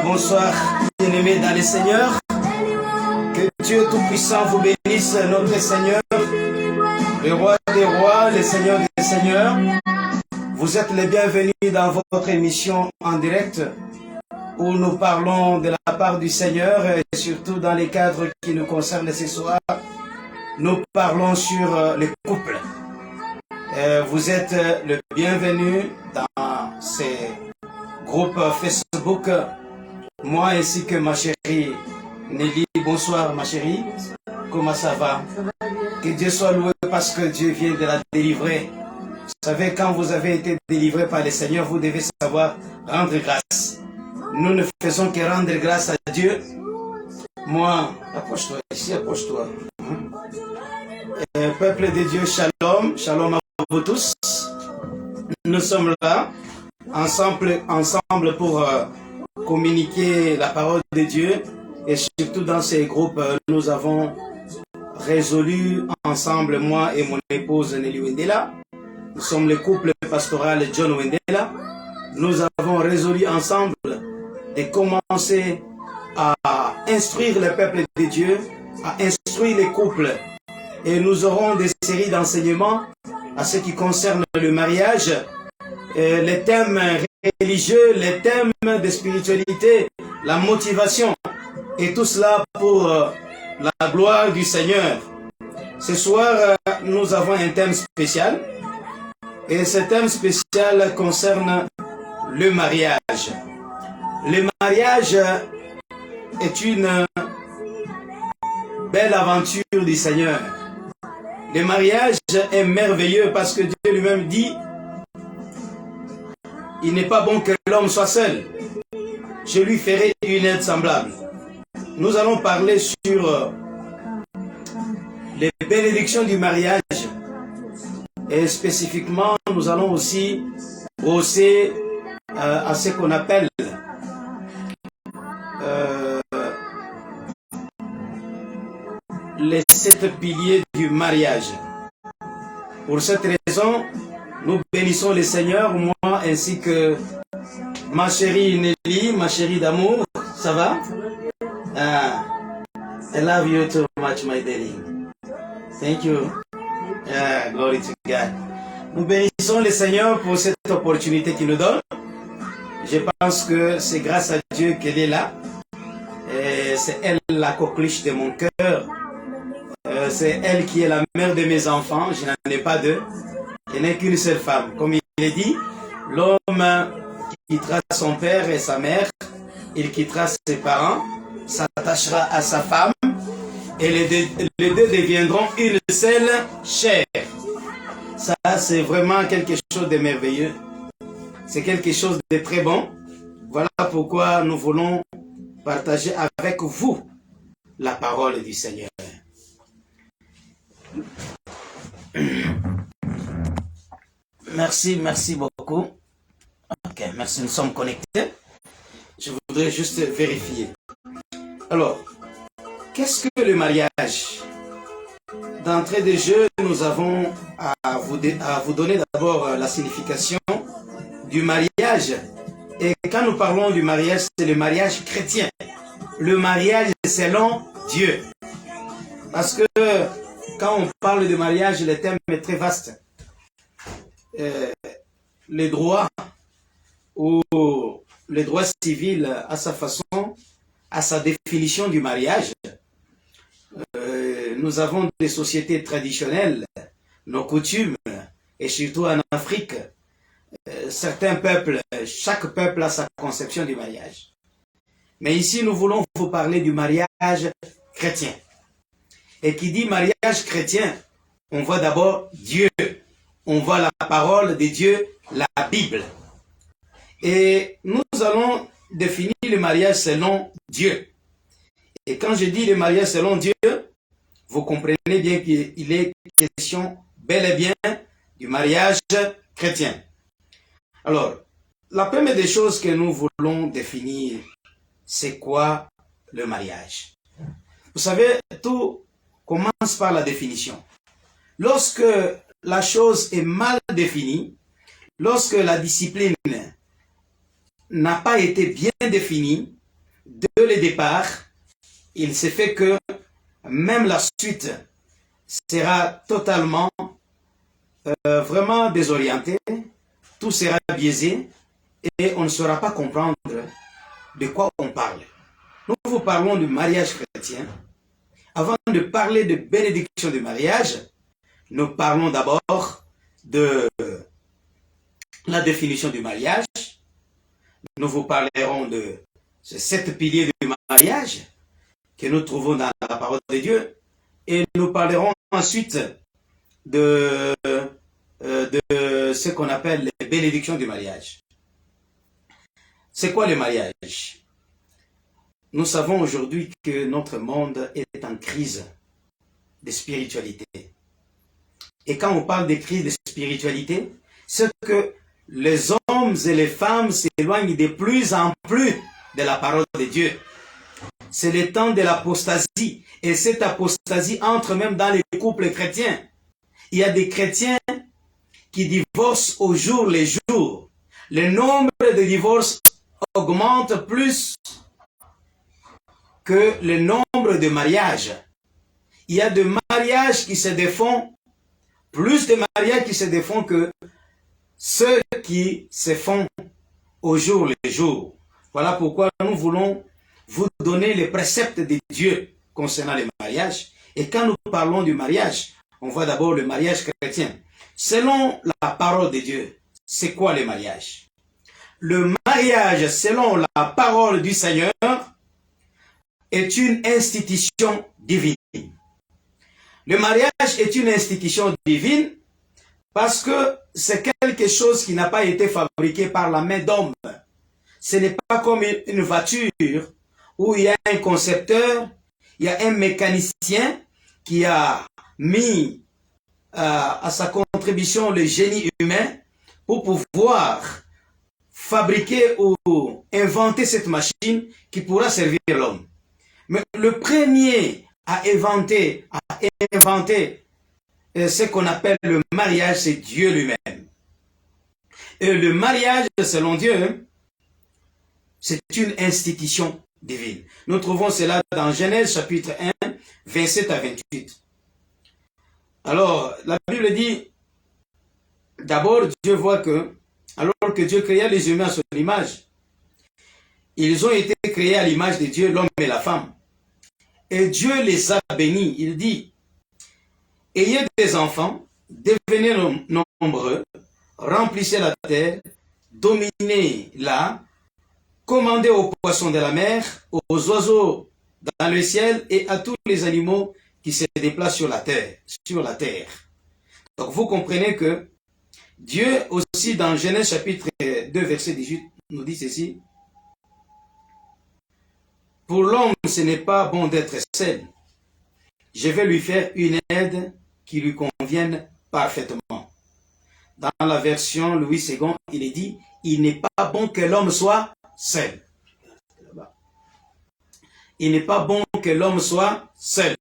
Bonsoir, bien-aimés dans le Seigneur. Que Dieu Tout-Puissant vous bénisse, notre Seigneur, le Roi des Rois, le Seigneur des Seigneurs. Vous êtes les bienvenus dans votre émission en direct où nous parlons de la part du Seigneur et surtout dans les cadres qui nous concernent ce soir. Nous parlons sur les couples. Vous êtes le bienvenu dans ces groupes Facebook. Moi ainsi que ma chérie Nelly. Bonsoir ma chérie. Comment ça va? Que Dieu soit loué parce que Dieu vient de la délivrer. Vous savez, quand vous avez été délivré par le Seigneur, vous devez savoir rendre grâce. Nous ne faisons que rendre grâce à Dieu. Moi, approche-toi ici, approche-toi. Peuple de Dieu, shalom, shalom à vous tous. Nous sommes là, ensemble pour communiquer la parole de Dieu. Et surtout dans ces groupes, nous avons résolu ensemble, moi et mon épouse Nelly Wendela. Nous sommes le couple pastoral John Wendela. Nous avons résolu ensemble de commencer à instruire le peuple de Dieu, à instruire les couples. Et nous aurons des séries d'enseignements à ce qui concerne le mariage, les thèmes religieux, les thèmes de spiritualité, la motivation, et tout cela pour la gloire du Seigneur. Ce soir, nous avons un thème spécial, et ce thème spécial concerne le mariage. Le mariage est une belle aventure du Seigneur. Le mariage est merveilleux parce que Dieu lui-même dit « Il n'est pas bon que l'homme soit seul. Je lui ferai une aide semblable. » Nous allons parler sur les bénédictions du mariage. Et spécifiquement, nous allons aussi brosser à ce qu'on appelle les 7 piliers du mariage. Pour cette raison, nous bénissons le Seigneur, moi ainsi que ma chérie Nelly, ma chérie d'amour. Ça va? I love you too much, my darling. Thank you. Glory to God. Nous bénissons le Seigneur pour cette opportunité qu'il nous donne. Je pense que c'est grâce à Dieu qu'elle est là. C'est elle la coqueluche de mon cœur. C'est elle qui est la mère de mes enfants. Je n'en ai pas deux. Je n'ai qu'une seule femme. Comme il est dit, l'homme quittera son père et sa mère. Il quittera ses parents, s'attachera à sa femme. Et les deux deviendront une seule chair. Ça, c'est vraiment quelque chose de merveilleux. C'est quelque chose de très bon. Voilà pourquoi nous voulons partager avec vous la parole du Seigneur. Merci beaucoup. Ok, merci, nous sommes connectés. Je voudrais juste vérifier. Alors, qu'est-ce que le mariage? D'entrée de jeu, nous avons à vous donner d'abord la signification du mariage. Et quand nous parlons du mariage, c'est le mariage chrétien. Le mariage selon Dieu. Parce que quand on parle de mariage, le thème est très vaste. Les droits ou le droit civil à sa façon, à sa définition du mariage. Nous avons des sociétés traditionnelles, nos coutumes, et surtout en Afrique, certains peuples, chaque peuple a sa conception du mariage. Mais ici, nous voulons vous parler du mariage chrétien. Et qui dit mariage chrétien, on voit d'abord Dieu, on voit la parole de Dieu, la Bible. Et nous allons définir le mariage selon Dieu. Et quand je dis le mariage selon Dieu, vous comprenez bien qu'il est question bel et bien du mariage chrétien. Alors, la première des choses que nous voulons définir, c'est quoi le mariage? Vous savez, tout commence par la définition. Lorsque la chose est mal définie, lorsque la discipline n'a pas été bien définie, dès le départ, il s'est fait que même la suite sera totalement, vraiment désorientée, tout sera biaisé et on ne saura pas comprendre de quoi on parle. Nous vous parlons du mariage chrétien. Avant de parler de bénédiction du mariage, nous parlons d'abord de la définition du mariage. Nous vous parlerons de ces 7 piliers du mariage que nous trouvons dans la parole de Dieu. Et nous parlerons ensuite de ce qu'on appelle les bénédictions du mariage. C'est quoi le mariage? Nous savons aujourd'hui que notre monde est en crise de spiritualité. Et quand on parle de crise de spiritualité, c'est que les hommes et les femmes s'éloignent de plus en plus de la parole de Dieu. C'est le temps de l'apostasie. Et cette apostasie entre même dans les couples chrétiens. Il y a des chrétiens qui divorcent au jour le jour. Le nombre de divorces augmente plus que le nombre de mariages. Il y a des mariages qui se défont, plus de mariages qui se défont que ceux qui se font au jour le jour. Voilà pourquoi nous voulons vous donner les préceptes de Dieu concernant le mariage. Et quand nous parlons du mariage, on voit d'abord le mariage chrétien. Selon la parole de Dieu, c'est quoi le mariage? Le mariage, selon la parole du Seigneur, est une institution divine. Le mariage est une institution divine parce que c'est quelque chose qui n'a pas été fabriqué par la main d'homme. Ce n'est pas comme une voiture où il y a un concepteur, il y a un mécanicien qui a mis à sa contribution le génie humain pour pouvoir fabriquer ou inventer cette machine qui pourra servir l'homme. Mais le premier à inventer ce qu'on appelle le mariage, c'est Dieu lui-même. Et le mariage, selon Dieu, c'est une institution divine. Nous trouvons cela dans Genèse chapitre 1, 27 à 28. Alors, la Bible dit, d'abord, Dieu voit que, alors que Dieu créa les humains à son image, ils ont été créés à l'image de Dieu, l'homme et la femme. Et Dieu les a bénis. Il dit, ayez des enfants, devenez nombreux, remplissez la terre, dominez-la, commandez aux poissons de la mer, aux oiseaux dans le ciel et à tous les animaux qui se déplacent sur la terre. Donc vous comprenez que Dieu aussi dans Genèse chapitre 2 verset 18 nous dit ceci. Pour l'homme, ce n'est pas bon d'être seul. Je vais lui faire une aide qui lui convienne parfaitement. Dans la version Louis II, il est dit, il n'est pas bon que l'homme soit seul. Il n'est pas bon que l'homme soit seul.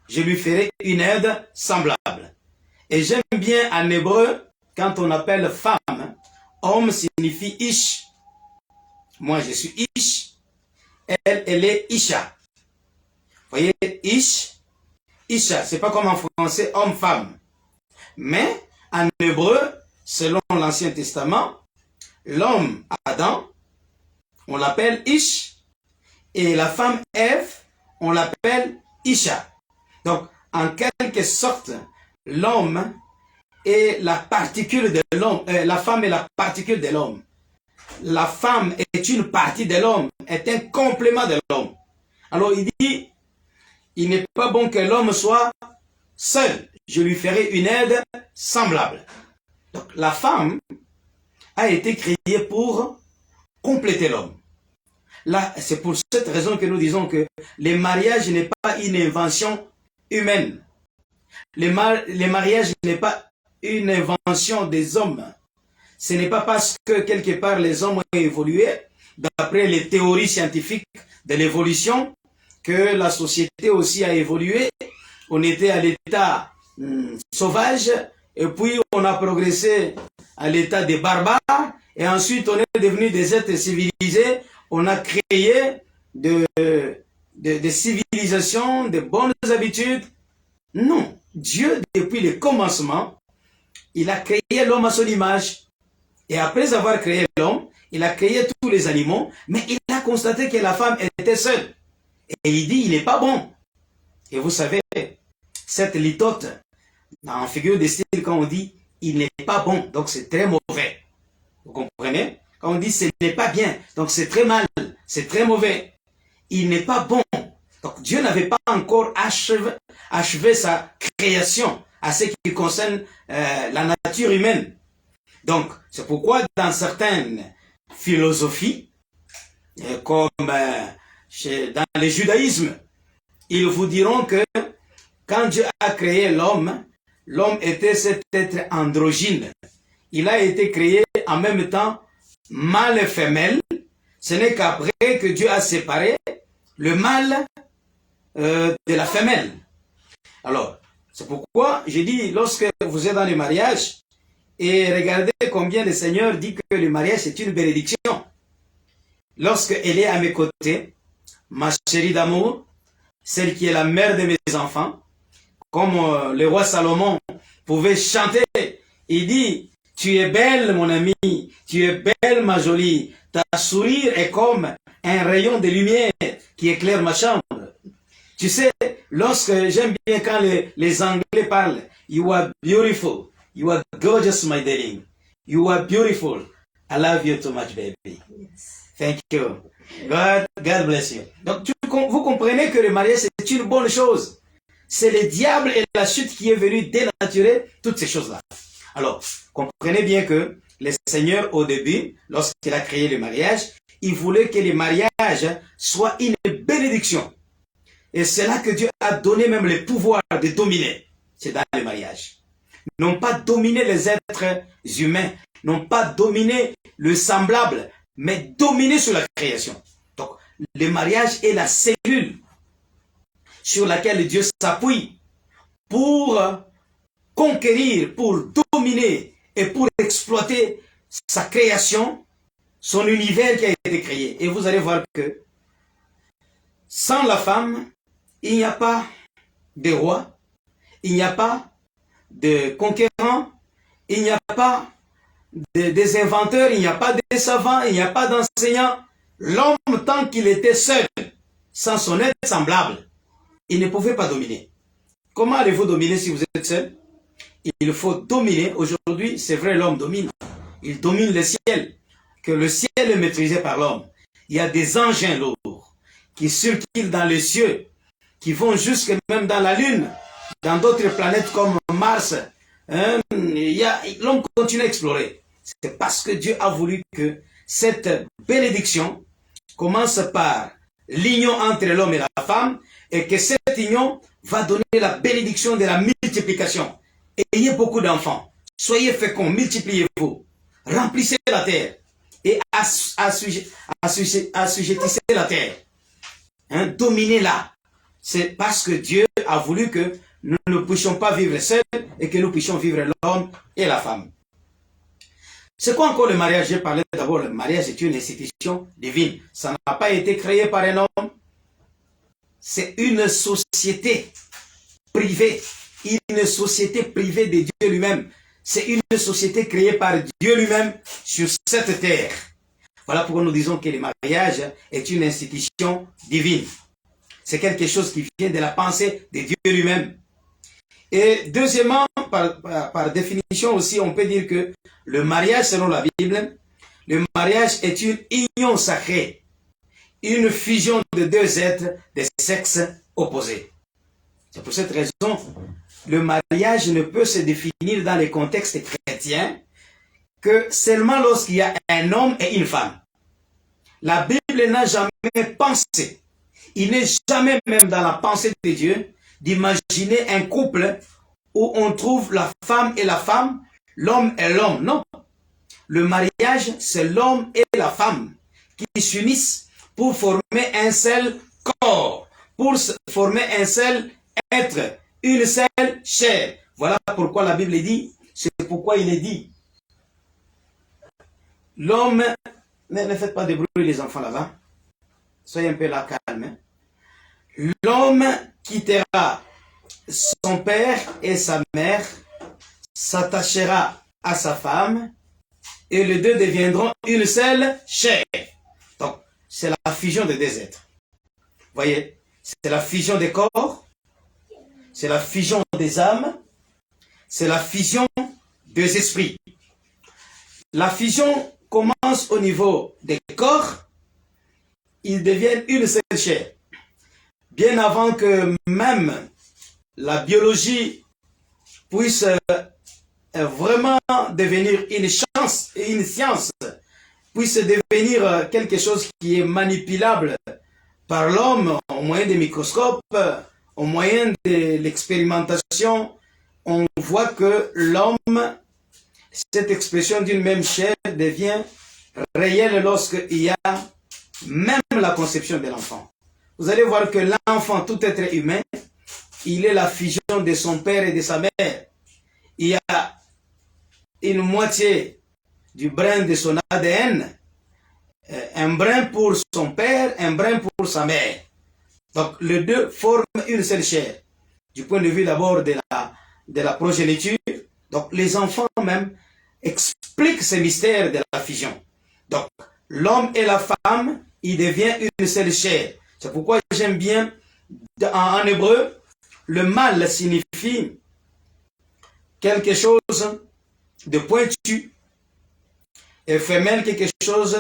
Je lui ferai une aide semblable. Et j'aime bien en hébreu, quand on appelle femme, homme signifie ish. Moi, je suis ish. Elle est isha. Vous voyez, ish, isha, c'est pas comme en français, homme-femme. Mais, en hébreu, selon l'Ancien Testament, l'homme Adam, on l'appelle ish, et la femme Ève, on l'appelle isha. Donc, en quelque sorte, l'homme est la particule de l'homme, la femme est la particule de l'homme. La femme est une partie de l'homme, est un complément de l'homme. Alors il dit, il n'est pas bon que l'homme soit seul. Je lui ferai une aide semblable. Donc la femme a été créée pour compléter l'homme. Là, c'est pour cette raison que nous disons que le mariage n'est pas une invention humaine. Le mariage n'est pas une invention des hommes. Ce n'est pas parce que quelque part les hommes ont évolué, d'après les théories scientifiques de l'évolution, que la société aussi a évolué. On était à l'état sauvage, et puis on a progressé à l'état des barbares, et ensuite on est devenu des êtres civilisés. On a créé de civilisation, de bonnes habitudes. Non, Dieu, depuis le commencement, il a créé l'homme à son image. Et après avoir créé l'homme, il a créé tous les animaux, mais il a constaté que la femme était seule. Et il dit, il n'est pas bon. Et vous savez, cette litote, en figure de style, quand on dit, il n'est pas bon, donc c'est très mauvais. Vous comprenez? Quand on dit, ce n'est pas bien, donc c'est très mal, c'est très mauvais. Il n'est pas bon. Donc Dieu n'avait pas encore achevé sa création à ce qui concerne la nature humaine. Donc, c'est pourquoi dans certaines philosophies, comme dans le judaïsme, ils vous diront que quand Dieu a créé l'homme, l'homme était cet être androgyne. Il a été créé en même temps mâle et femelle. Ce n'est qu'après que Dieu a séparé le mâle de la femelle. Alors, c'est pourquoi j'ai dit, lorsque vous êtes dans le mariage, et regardez combien le Seigneur dit que le mariage est une bénédiction. Lorsque elle est à mes côtés, ma chérie d'amour, celle qui est la mère de mes enfants, comme le roi Salomon pouvait chanter, il dit, tu es belle mon ami, tu es belle ma jolie, ta sourire est comme un rayon de lumière qui éclaire ma chambre. Tu sais, lorsque j'aime bien quand les Anglais parlent, you are beautiful. You are gorgeous, my darling. You are beautiful. I love you too much, baby. Yes. Thank you. God bless you. Donc, vous comprenez que le mariage, c'est une bonne chose. C'est le diable et la chute qui est venu dénaturer toutes ces choses-là. Alors, comprenez bien que le Seigneur, au début, lorsqu'il a créé le mariage, il voulait que le mariage soit une bénédiction. Et c'est là que Dieu a donné même le pouvoir de dominer. C'est dans le mariage. Non pas dominer les êtres humains, non pas dominer le semblable, mais dominer sur la création. Donc, le mariage est la cellule sur laquelle Dieu s'appuie pour conquérir, pour dominer et pour exploiter sa création, son univers qui a été créé. Et vous allez voir que sans la femme, il n'y a pas de roi, il n'y a pas de conquérants, il n'y a pas des inventeurs, il n'y a pas de savants, il n'y a pas d'enseignants. L'homme, tant qu'il était seul, sans son être semblable, il ne pouvait pas dominer. Comment allez-vous dominer si vous êtes seul? Il faut dominer. Aujourd'hui, c'est vrai, l'homme domine. Il domine le ciel, que le ciel est maîtrisé par l'homme. Il y a des engins lourds qui circulent dans les cieux, qui vont jusque même dans la Lune, dans d'autres planètes comme Mars. L'homme continue à explorer. C'est parce que Dieu a voulu que cette bénédiction commence par l'union entre l'homme et la femme, et que cette union va donner la bénédiction de la multiplication. Ayez beaucoup d'enfants, soyez féconds, multipliez-vous, remplissez la terre et assujettissez la terre. Dominez-la. C'est parce que Dieu a voulu que nous ne puissions pas vivre seuls et que nous puissions vivre l'homme et la femme. C'est quoi encore le mariage? J'ai parlé d'abord, le mariage est une institution divine. Ça n'a pas été créé par un homme. C'est une société privée. Une société privée de Dieu lui-même. C'est une société créée par Dieu lui-même sur cette terre. Voilà pourquoi nous disons que le mariage est une institution divine. C'est quelque chose qui vient de la pensée de Dieu lui-même. Et deuxièmement, par définition aussi, on peut dire que le mariage, selon la Bible, le mariage est une union sacrée, une fusion de deux êtres de sexe opposés. C'est pour cette raison, le mariage ne peut se définir dans les contextes chrétiens que seulement lorsqu'il y a un homme et une femme. La Bible n'a jamais pensé, il n'est jamais même dans la pensée de Dieu, d'imaginer un couple où on trouve la femme et la femme, l'homme et l'homme. Non. Le mariage, c'est l'homme et la femme qui s'unissent pour former un seul corps, pour former un seul être, une seule chair. Voilà pourquoi la Bible dit, c'est pourquoi il est dit. L'homme, ne faites pas de bruit les enfants là-bas. soyez un peu là calme. Hein. L'homme quittera son père et sa mère, s'attachera à sa femme, et les deux deviendront une seule chair. Donc, c'est la fusion des deux êtres. Voyez, c'est la fusion des corps, c'est la fusion des âmes, c'est la fusion des esprits. La fusion commence au niveau des corps, ils deviennent une seule chair. Bien avant que même la biologie puisse vraiment devenir une chance et une science, puisse devenir quelque chose qui est manipulable par l'homme au moyen des microscopes, au moyen de l'expérimentation, on voit que l'homme, cette expression d'une même chair devient réelle lorsqu'il y a même la conception de l'enfant. Vous allez voir que l'enfant, tout être humain, il est la fusion de son père et de sa mère. Il y a une moitié du brin de son ADN, un brin pour son père, un brin pour sa mère. Donc les deux forment une seule chair. Du point de vue d'abord de la progéniture, donc les enfants même expliquent ce mystère de la fusion. Donc l'homme et la femme, ils deviennent une seule chair. C'est pourquoi j'aime bien, en hébreu, le mâle signifie quelque chose de pointu, et femelle quelque chose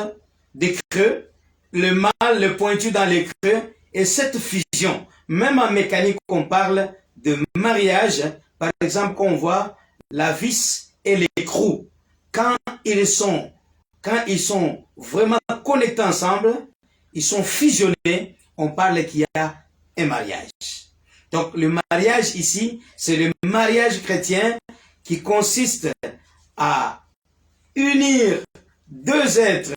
de creux, le mâle le pointu dans les creux, et cette fusion, même en mécanique on parle de mariage, par exemple qu'on voit la vis et l'écrou, quand ils sont vraiment connectés ensemble, ils sont fusionnés, on parle qu'il y a un mariage. Donc le mariage ici, c'est le mariage chrétien qui consiste à unir deux êtres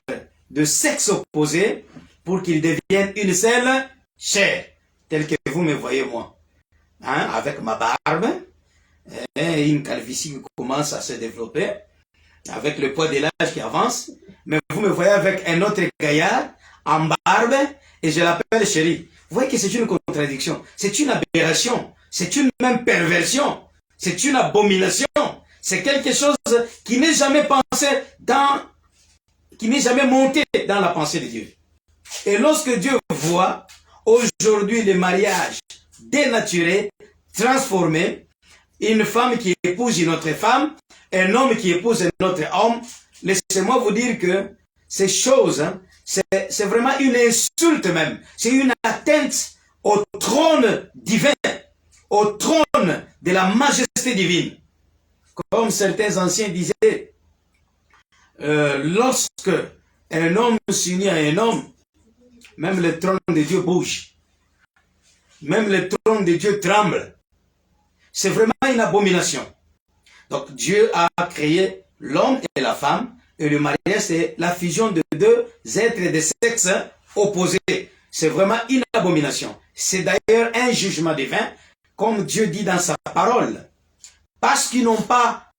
de sexe opposé pour qu'ils deviennent une seule chair, tel que vous me voyez moi, hein, avec ma barbe, et une calvitie qui commence à se développer, avec le poids de l'âge qui avance, mais vous me voyez avec un autre gaillard en barbe, et je l'appelle chéri. Vous voyez que c'est une contradiction, c'est une aberration, c'est une même perversion, c'est une abomination, c'est quelque chose qui n'est jamais pensé qui n'est jamais monté dans la pensée de Dieu. Et lorsque Dieu voit aujourd'hui le mariage dénaturé, transformé, une femme qui épouse une autre femme, un homme qui épouse un autre homme, laissez-moi vous dire que ces choses, hein, c'est vraiment une insulte même. C'est une atteinte au trône divin, au trône de la majesté divine. Comme certains anciens disaient, lorsque un homme s'unit à un homme, même le trône de Dieu bouge. Même le trône de Dieu tremble. C'est vraiment une abomination. Donc Dieu a créé l'homme et la femme, et le mariage c'est la fusion de deux êtres de sexe opposés. C'est vraiment une abomination. C'est d'ailleurs un jugement divin, comme Dieu dit dans sa parole. Parce qu'ils n'ont pas,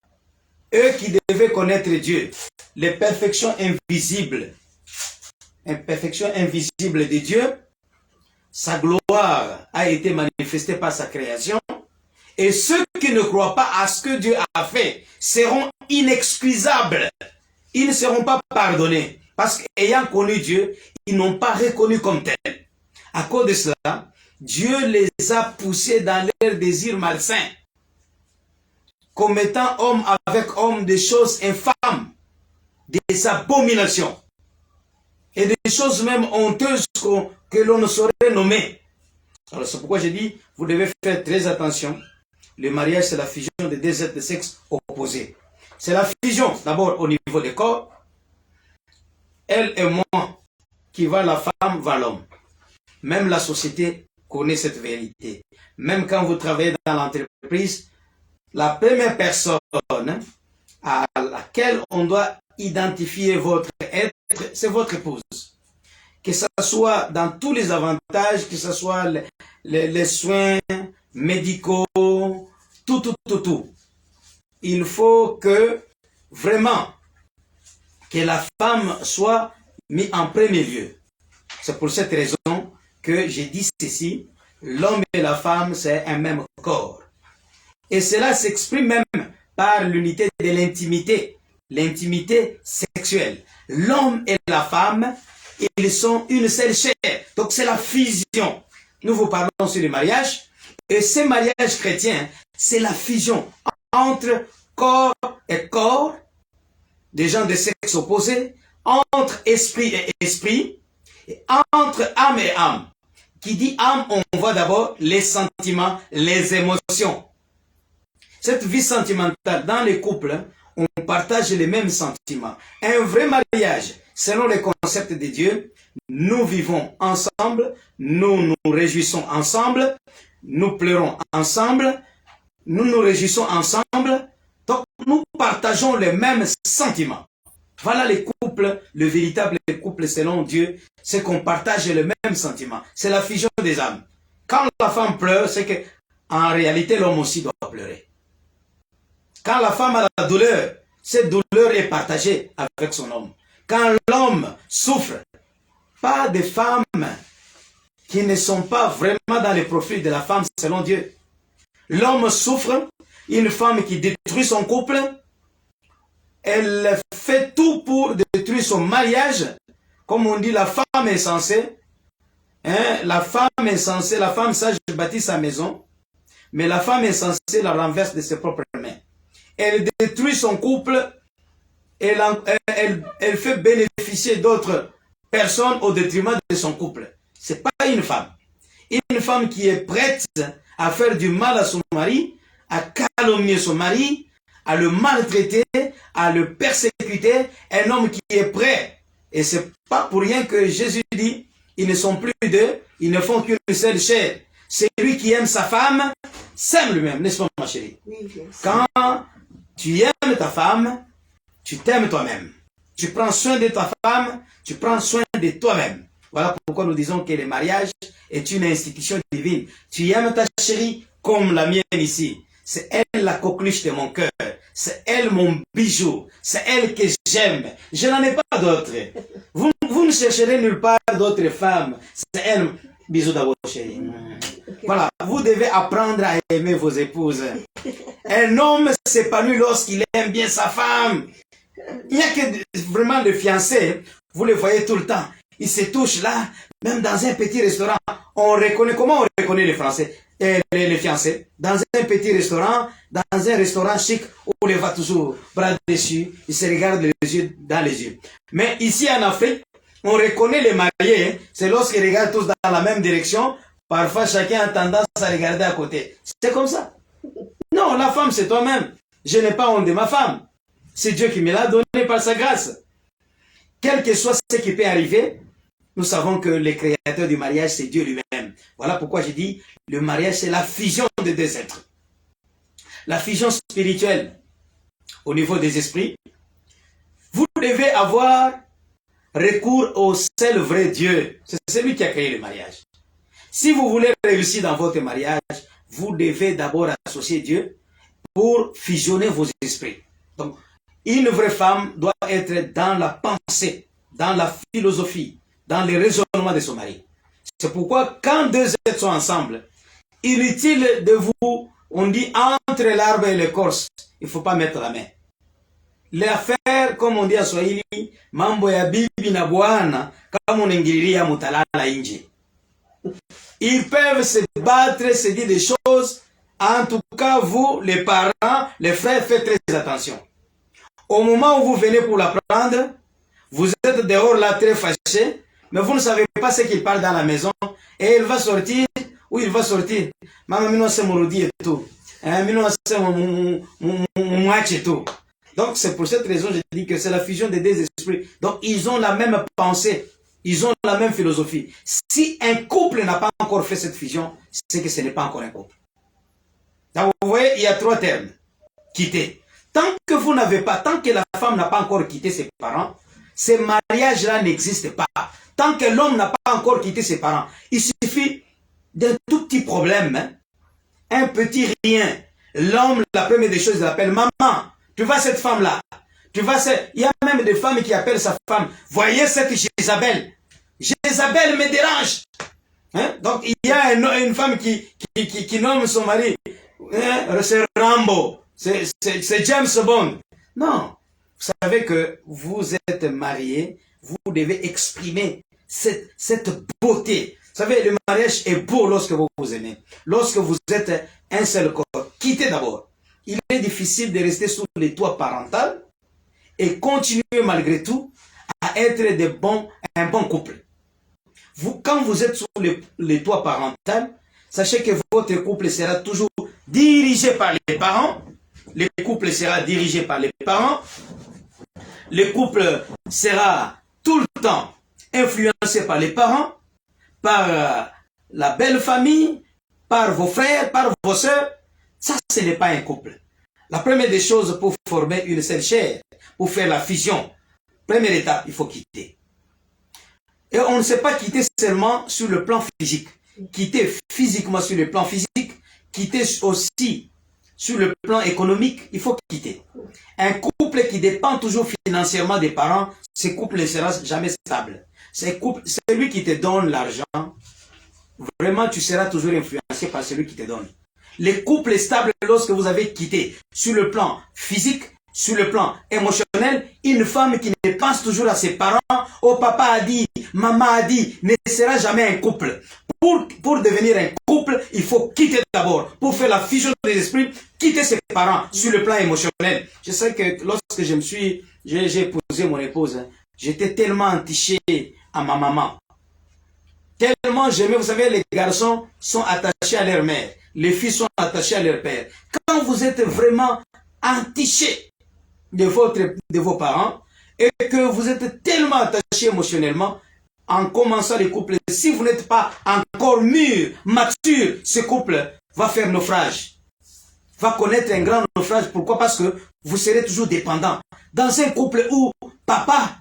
eux qui devaient connaître Dieu, les perfections invisibles. Imperfection invisible de Dieu, sa gloire a été manifestée par sa création, et ceux qui ne croient pas à ce que Dieu a fait seront inexcusables. Ils ne seront pas pardonnés, parce qu'ayant connu Dieu, ils n'ont pas reconnu comme tel. À cause de cela, Dieu les a poussés dans leurs désirs malsains, commettant homme avec homme des choses infâmes, des abominations, et des choses même honteuses que l'on ne saurait nommer. Alors c'est pourquoi j'ai dit, vous devez faire très attention. Le mariage, c'est la fusion de deux êtres de sexe opposés. C'est la fusion, d'abord au niveau des corps. Elle et moi, qui va la femme, va l'homme. Même la société connaît cette vérité. Même quand vous travaillez dans l'entreprise, la première personne à laquelle on doit identifier votre être, c'est votre épouse. Que ce soit dans tous les avantages, que ce soit les soins médicaux, tout. Il faut que vraiment que la femme soit mise en premier lieu. C'est pour cette raison que j'ai dit ceci, l'homme et la femme, c'est un même corps. Et cela s'exprime même par l'unité de l'intimité, l'intimité sexuelle. L'homme et la femme, ils sont une seule chair. Donc c'est la fusion. Nous vous parlons sur le mariage. Et ce mariage chrétien, c'est la fusion entre corps et corps, des gens de sexe opposé, entre esprit et esprit, et entre âme et âme. Qui dit âme, on voit d'abord les sentiments, les émotions. Cette vie sentimentale dans les couples, on partage les mêmes sentiments. Un vrai mariage, selon les concepts de Dieu, nous vivons ensemble, nous nous réjouissons ensemble, nous pleurons ensemble, nous nous réjouissons ensemble, donc nous partageons les mêmes sentiments. Voilà les couples, le véritable couple selon Dieu, c'est qu'on partage les mêmes sentiments. C'est la fusion des âmes. Quand la femme pleure, c'est que en réalité l'homme aussi doit pleurer. Quand la femme a la douleur, cette douleur est partagée avec son homme. Quand l'homme souffre, pas de femmes qui ne sont pas vraiment dans le profil de la femme selon Dieu. L'homme souffre, une femme qui détruit son couple, elle fait tout pour détruire son mariage. Comme on dit, la femme est censée, la femme sage bâtit sa maison, mais la femme est censée la renverse de ses propres mains. Elle détruit son couple, elle fait bénéficier d'autres personnes au détriment de son couple. Ce n'est pas une femme. Une femme qui est prête à faire du mal à son mari, à calomnier son mari, à le maltraiter, à le persécuter. Un homme qui est prêt. Et ce n'est pas pour rien que Jésus dit, ils ne sont plus deux, ils ne font qu'une seule chair. Celui qui aime sa femme, s'aime lui-même, n'est-ce pas ma chérie? Oui, quand tu aimes ta femme, tu t'aimes toi-même. Tu prends soin de ta femme, tu prends soin de toi-même. Voilà pourquoi nous disons que le mariage est une institution divine. Tu aimes ta chérie comme la mienne ici. C'est elle la coqueluche de mon cœur. C'est elle mon bijou. C'est elle que j'aime. Je n'en ai pas d'autres. Vous ne chercherez nulle part d'autres femmes. C'est elle. Bisous d'abord, chérie. Voilà. Vous devez apprendre à aimer vos épouses. Un homme s'épanouit lorsqu'il aime bien sa femme. Il n'y a que vraiment le fiancé. Vous le voyez tout le temps. Ils se touchent là, même dans un petit restaurant. On reconnaît, comment on reconnaît les Français, les fiancés? Dans un petit restaurant, dans un restaurant chic, où on les voit toujours bras dessus, ils se regardent les yeux dans les yeux. Mais ici en Afrique, on reconnaît les mariés, c'est lorsqu'ils regardent tous dans la même direction, parfois chacun a tendance à regarder à côté. C'est comme ça. Non, la femme c'est toi-même. Je n'ai pas honte de ma femme. C'est Dieu qui me l'a donné par sa grâce. Quel que soit ce qui peut arriver, nous savons que le créateur du mariage, c'est Dieu lui-même. Voilà pourquoi j'ai dit, le mariage, c'est la fusion de deux êtres. La fusion spirituelle au niveau des esprits. Vous devez avoir recours au seul vrai Dieu. C'est celui qui a créé le mariage. Si vous voulez réussir dans votre mariage, vous devez d'abord associer Dieu pour fusionner vos esprits. Donc, une vraie femme doit être dans la pensée, dans la philosophie, dans les raisonnements de son mari. C'est pourquoi quand deux êtres sont ensemble, inutile de vous, on dit entre l'arbre et l'écorce, il ne faut pas mettre la main. L'affaire, comme on dit à Swahili, mambo ya bibi na bwana, kama unaingililia mutalala nje. Ils peuvent se battre, se dire des choses. En tout cas, vous, les parents, les frères, faites très attention. Au moment où vous venez pour la prendre, vous êtes dehors là très fâché, mais vous ne savez pas ce qu'il parle dans la maison. Et il va sortir, ou il va sortir. Maman, mino c'est mon rodi et tout. Mino c'est mon match et tout. Donc c'est pour cette raison que je dis que c'est la fusion des deux esprits. Donc ils ont la même pensée. Ils ont la même philosophie. Si un couple n'a pas encore fait cette fusion, c'est que ce n'est pas encore un couple. Donc vous voyez, il y a trois termes. Quitter. Tant que vous n'avez pas, tant que la femme n'a pas encore quitté ses parents, ce mariage-là n'existe pas. Tant que l'homme n'a pas encore quitté ses parents, il suffit d'un tout petit problème, hein, un petit rien. L'homme, la première des choses, il appelle maman. Tu vois cette femme-là. Il y a même des femmes qui appellent sa femme. Voyez cette Isabelle. Jézabel me dérange. Hein? Donc il y a une femme qui nomme son mari, hein? C'est Rambo, c'est James Bond. Non, vous savez que vous êtes marié, vous devez exprimer cette beauté. Vous savez, le mariage est beau lorsque vous vous aimez. Lorsque vous êtes un seul corps, quittez d'abord. Il est difficile de rester sous les toits parentaux et continuer malgré tout à être un bon couple. Quand vous êtes sous les toits parentaux, sachez que votre couple sera toujours dirigé par les parents. Le couple sera dirigé par les parents. Le couple sera tout le temps influencé par les parents, par la belle famille, par vos frères, par vos soeurs. Ça, ce n'est pas un couple. La première des choses pour former une seule chair, pour faire la fusion, première étape, il faut quitter. Et on ne sait pas quitter seulement sur le plan physique. Quitter physiquement sur le plan physique, quitter aussi sur le plan économique, il faut quitter. Un couple qui dépend toujours financièrement des parents, ce couple ne sera jamais stable. Celui qui te donne l'argent, vraiment tu seras toujours influencé par celui qui te donne. Les couples stables, lorsque vous avez quitté sur le plan physique, sur le plan émotionnel, une femme qui ne pense toujours à ses parents, oh papa a dit, maman a dit, ne sera jamais un couple. Pour devenir un couple, il faut quitter d'abord. Pour faire la fusion des esprits, quitter ses parents sur le plan émotionnel. Je sais que lorsque j'ai épousé mon épouse, j'étais tellement entiché à ma maman. Tellement j'aimais, vous savez, les garçons sont attachés à leur mère. Les filles sont attachées à leur père. Quand vous êtes vraiment entiché de vos parents et que vous êtes tellement attaché émotionnellement, en commençant les couples, si vous n'êtes pas encore mûr, mature, ce couple va faire naufrage. Va connaître un grand naufrage. Pourquoi? Parce que vous serez toujours dépendant. Dans un couple où papa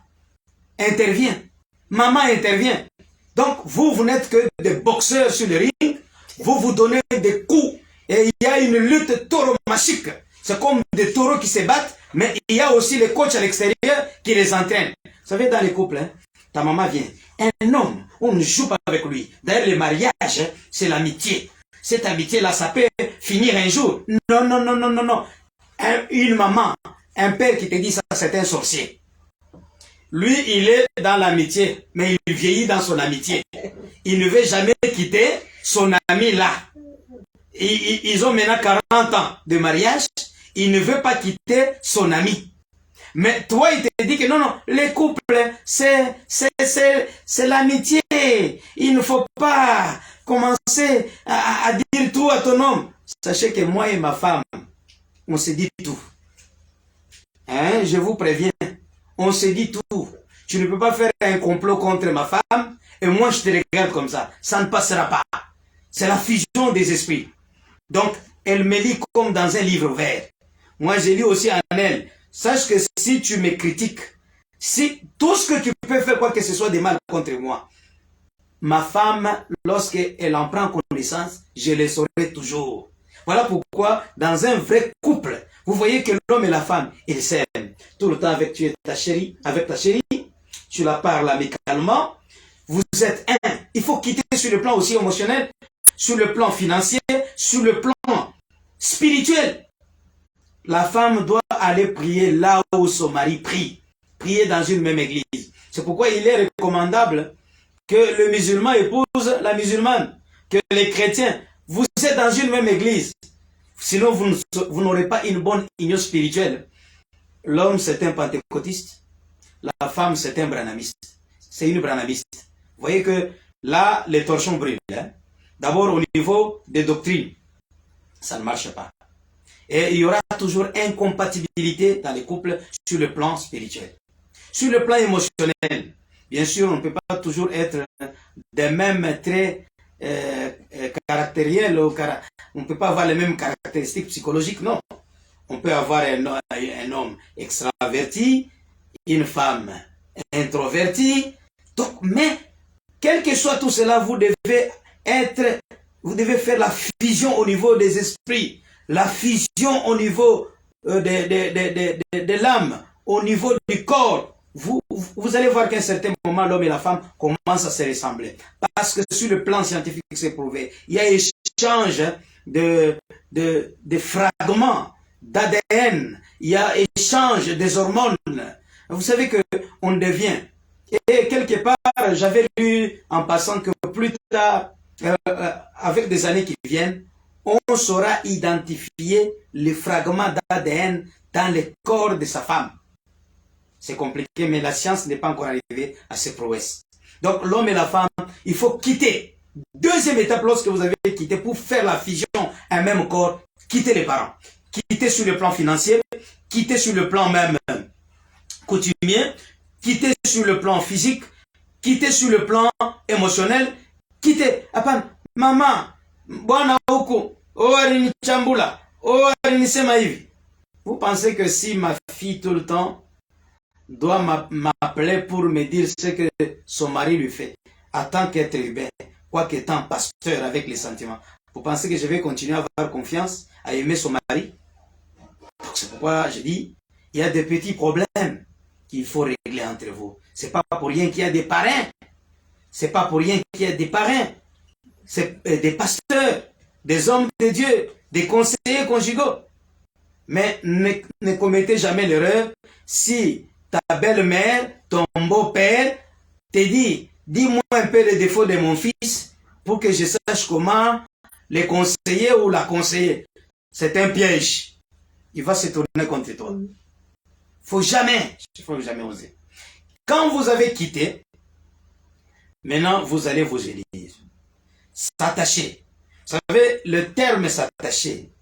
intervient, maman intervient. Donc, vous n'êtes que des boxeurs sur le ring, vous donnez des coups. Et il y a une lutte tauromachique. C'est comme des taureaux qui se battent, mais il y a aussi les coachs à l'extérieur qui les entraînent. Vous savez, dans les couples, hein, ta maman vient. Un homme, on ne joue pas avec lui. D'ailleurs, le mariage, hein, c'est l'amitié. Cette amitié-là, ça peut finir un jour. Non, non, non, non, non, non. Une maman, un père qui te dit ça, c'est un sorcier. Lui, il est dans l'amitié, mais il vieillit dans son amitié. Il ne veut jamais quitter son ami là. Ils ont maintenant 40 ans de mariage. Il ne veut pas quitter son ami. Mais toi, il te dit que non, non, les couples, c'est l'amitié. Il ne faut pas commencer à dire tout à ton homme. Sachez que moi et ma femme, on se dit tout. Hein, je vous préviens, on se dit tout. Tu ne peux pas faire un complot contre ma femme et moi je te regarde comme ça. Ça ne passera pas. C'est la fusion des esprits. Donc, elle me lit comme dans un livre vert. Moi, je lis aussi en elle. Sache que si tu me critiques, si tout ce que tu peux faire, quoi que ce soit de mal contre moi, ma femme, lorsqu'elle en prend connaissance, je le saurai toujours. Voilà pourquoi, dans un vrai couple, vous voyez que l'homme et la femme, ils s'aiment. Tout le temps avec ta chérie, tu la parles amicalement, vous êtes un. Il faut quitter sur le plan aussi émotionnel, sur le plan financier, sur le plan spirituel. La femme doit aller prier là où son mari prie. Prier dans une même église. C'est pourquoi il est recommandable que le musulman épouse la musulmane. Que les chrétiens, vous êtes dans une même église. Sinon, vous n'aurez pas une bonne union spirituelle. L'homme, c'est un pentecôtiste. La femme, c'est un branhamiste. C'est une branhamiste. Vous voyez que là, les torchons brûlent. Hein? D'abord, au niveau des doctrines, ça ne marche pas. Et il y aura toujours incompatibilité dans les couples sur le plan spirituel. Sur le plan émotionnel, bien sûr, on ne peut pas toujours être des mêmes traits caractériels. On ne peut pas avoir les mêmes caractéristiques psychologiques, non. On peut avoir un homme extraverti, une femme introvertie. Donc, mais, quel que soit tout cela, vous devez faire la fusion au niveau des esprits, la fusion au niveau de l'âme, au niveau du corps, vous allez voir qu'à un certain moment, l'homme et la femme commencent à se ressembler. Parce que sur le plan scientifique, c'est prouvé. Il y a échange de fragments d'ADN. Il y a échange des hormones. Vous savez qu'on devient. Et quelque part, j'avais lu en passant que plus tard, avec des années qui viennent, on saura identifier les fragments d'ADN dans le corps de sa femme. C'est compliqué, mais la science n'est pas encore arrivée à ces prouesses. Donc l'homme et la femme, il faut quitter. Deuxième étape, lorsque vous avez quitté pour faire la fusion un même corps, quittez les parents. Quittez sur le plan financier, quittez sur le plan même coutumier, quittez sur le plan physique, quittez sur le plan émotionnel, quittez. Maman, bwana huku, owarini chambula, owarini sema hivi. Vous pensez que si ma fille tout le temps doit m'appeler pour me dire ce que son mari lui fait, en tant qu'être humain, quoique étant pasteur avec les sentiments, vous pensez que je vais continuer à avoir confiance, à aimer son mari? C'est pourquoi je dis, il y a des petits problèmes qu'il faut régler entre vous. C'est pas pour rien qu'il y a des parrains. C'est pas pour rien qu'il y a des parrains. C'est des pasteurs, des hommes de Dieu, des conseillers conjugaux. Mais ne commettez jamais l'erreur si ta belle-mère, ton beau-père, te dit, dis-moi un peu les défauts de mon fils pour que je sache comment les conseiller ou la conseiller. C'est un piège. Il va se tourner contre toi. Faut jamais oser. Quand vous avez quitté, maintenant vous allez vous élire. S'attacher. Vous savez, le terme s'attacher,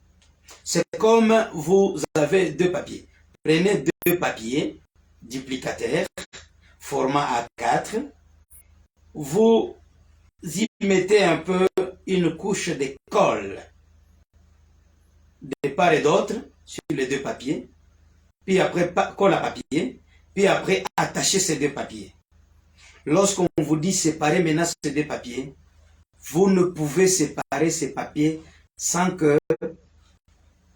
c'est comme vous avez deux papiers. Prenez deux papiers duplicataires, format A4. Vous y mettez un peu une couche de colle de part et d'autre sur les deux papiers. Puis après, colle à papier. Puis après, attachez ces deux papiers. Lorsqu'on vous dit séparer maintenant ces deux papiers, vous ne pouvez séparer ces papiers sans que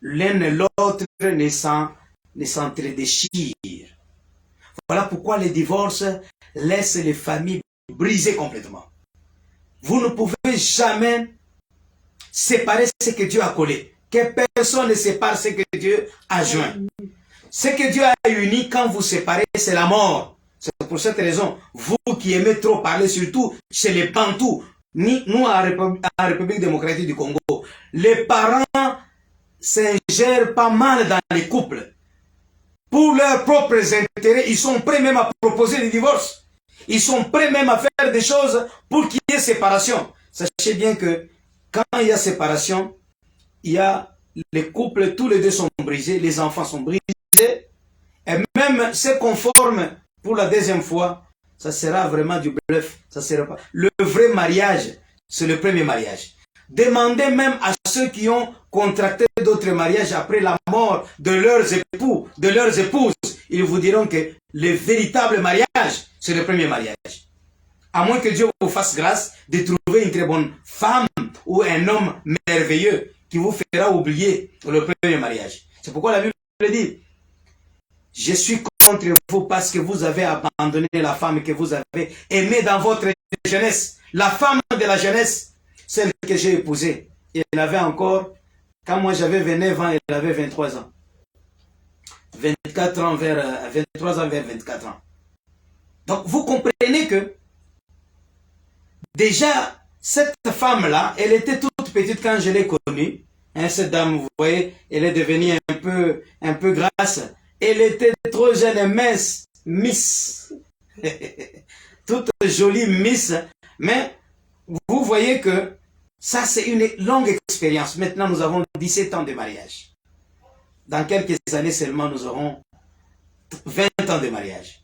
l'un et l'autre ne s'entredéchirent. Voilà pourquoi les divorces laissent les familles brisées complètement. Vous ne pouvez jamais séparer ce que Dieu a collé. Que personne ne sépare ce que Dieu a joint. Ce que Dieu a uni, quand vous séparez, c'est la mort. C'est pour cette raison, vous qui aimez trop parler, surtout chez les Bantous, nous en République démocratique du Congo, les parents s'ingèrent pas mal dans les couples. Pour leurs propres intérêts, ils sont prêts même à proposer des divorces. Ils sont prêts même à faire des choses pour qu'il y ait séparation. Sachez bien que quand il y a séparation, il y a les couples, tous les deux sont brisés, les enfants sont brisés, et même se conforment pour la deuxième fois, ça sera vraiment du bluff. Ça sera pas. Le vrai mariage, c'est le premier mariage. Demandez même à ceux qui ont contracté d'autres mariages après la mort de leurs époux, de leurs épouses. Ils vous diront que le véritable mariage, c'est le premier mariage. À moins que Dieu vous fasse grâce de trouver une très bonne femme ou un homme merveilleux qui vous fera oublier le premier mariage. C'est pourquoi la Bible dit, je suis contre vous parce que vous avez abandonné la femme que vous avez aimée dans votre jeunesse. La femme de la jeunesse, celle que j'ai épousée. Et elle avait encore, quand moi j'avais 29 ans, elle avait 23 ans. 23 ans vers 24 ans. Donc vous comprenez que déjà cette femme-là, elle était toute petite quand je l'ai connue. Hein, cette dame, vous voyez, elle est devenue un peu grasse. Elle était trop jeune, mince, Miss. Toute jolie Miss. Mais vous voyez que ça, c'est une longue expérience. Maintenant, nous avons 17 ans de mariage. Dans quelques années seulement, nous aurons 20 ans de mariage.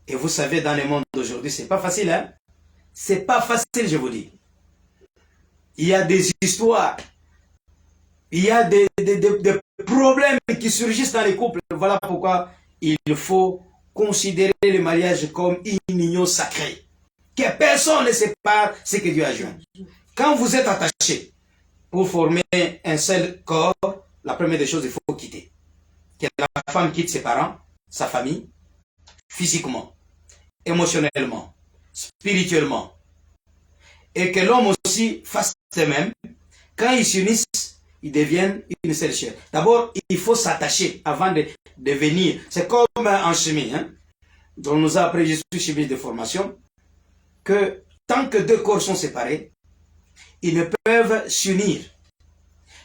Et vous savez, dans le monde d'aujourd'hui, c'est pas facile, hein? C'est pas facile, je vous dis. Il y a des histoires. Il y a des problèmes qui surgissent dans les couples. Voilà pourquoi il faut considérer le mariage comme une union sacrée. Que personne ne sépare ce que Dieu a joint. Quand vous êtes attachés pour former un seul corps, la première des choses, il faut quitter. Que la femme quitte ses parents, sa famille, physiquement, émotionnellement, spirituellement. Et que l'homme aussi fasse de même. Quand ils s'unissent, ils deviennent une seule chair. D'abord, il faut s'attacher avant de devenir. C'est comme en chimie, hein, dont nous a appris, je suis chimiste de formation, que tant que deux corps sont séparés, ils ne peuvent s'unir.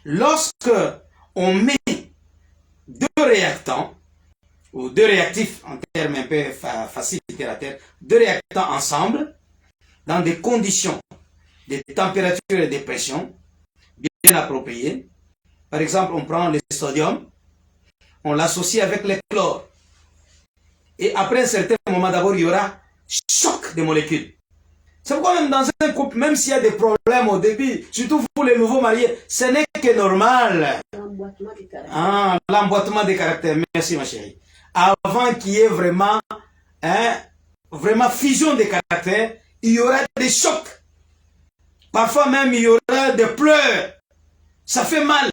Lorsque on met deux réactants, ou deux réactifs, en termes un peu faciles terre à terre, deux réactants ensemble, dans des conditions de température et de pression bien appropriées. Par exemple, on prend le sodium, on l'associe avec le chlore. Et après un certain moment, d'abord, il y aura choc des molécules. C'est pourquoi même dans un couple, même s'il y a des problèmes au début, surtout pour les nouveaux mariés, ce n'est que normal. L'emboîtement des caractères. Ah, l'emboîtement des caractères. Merci ma chérie. Avant qu'il y ait vraiment, vraiment fusion des caractères, il y aura des chocs. Parfois même, il y aura des pleurs. Ça fait mal.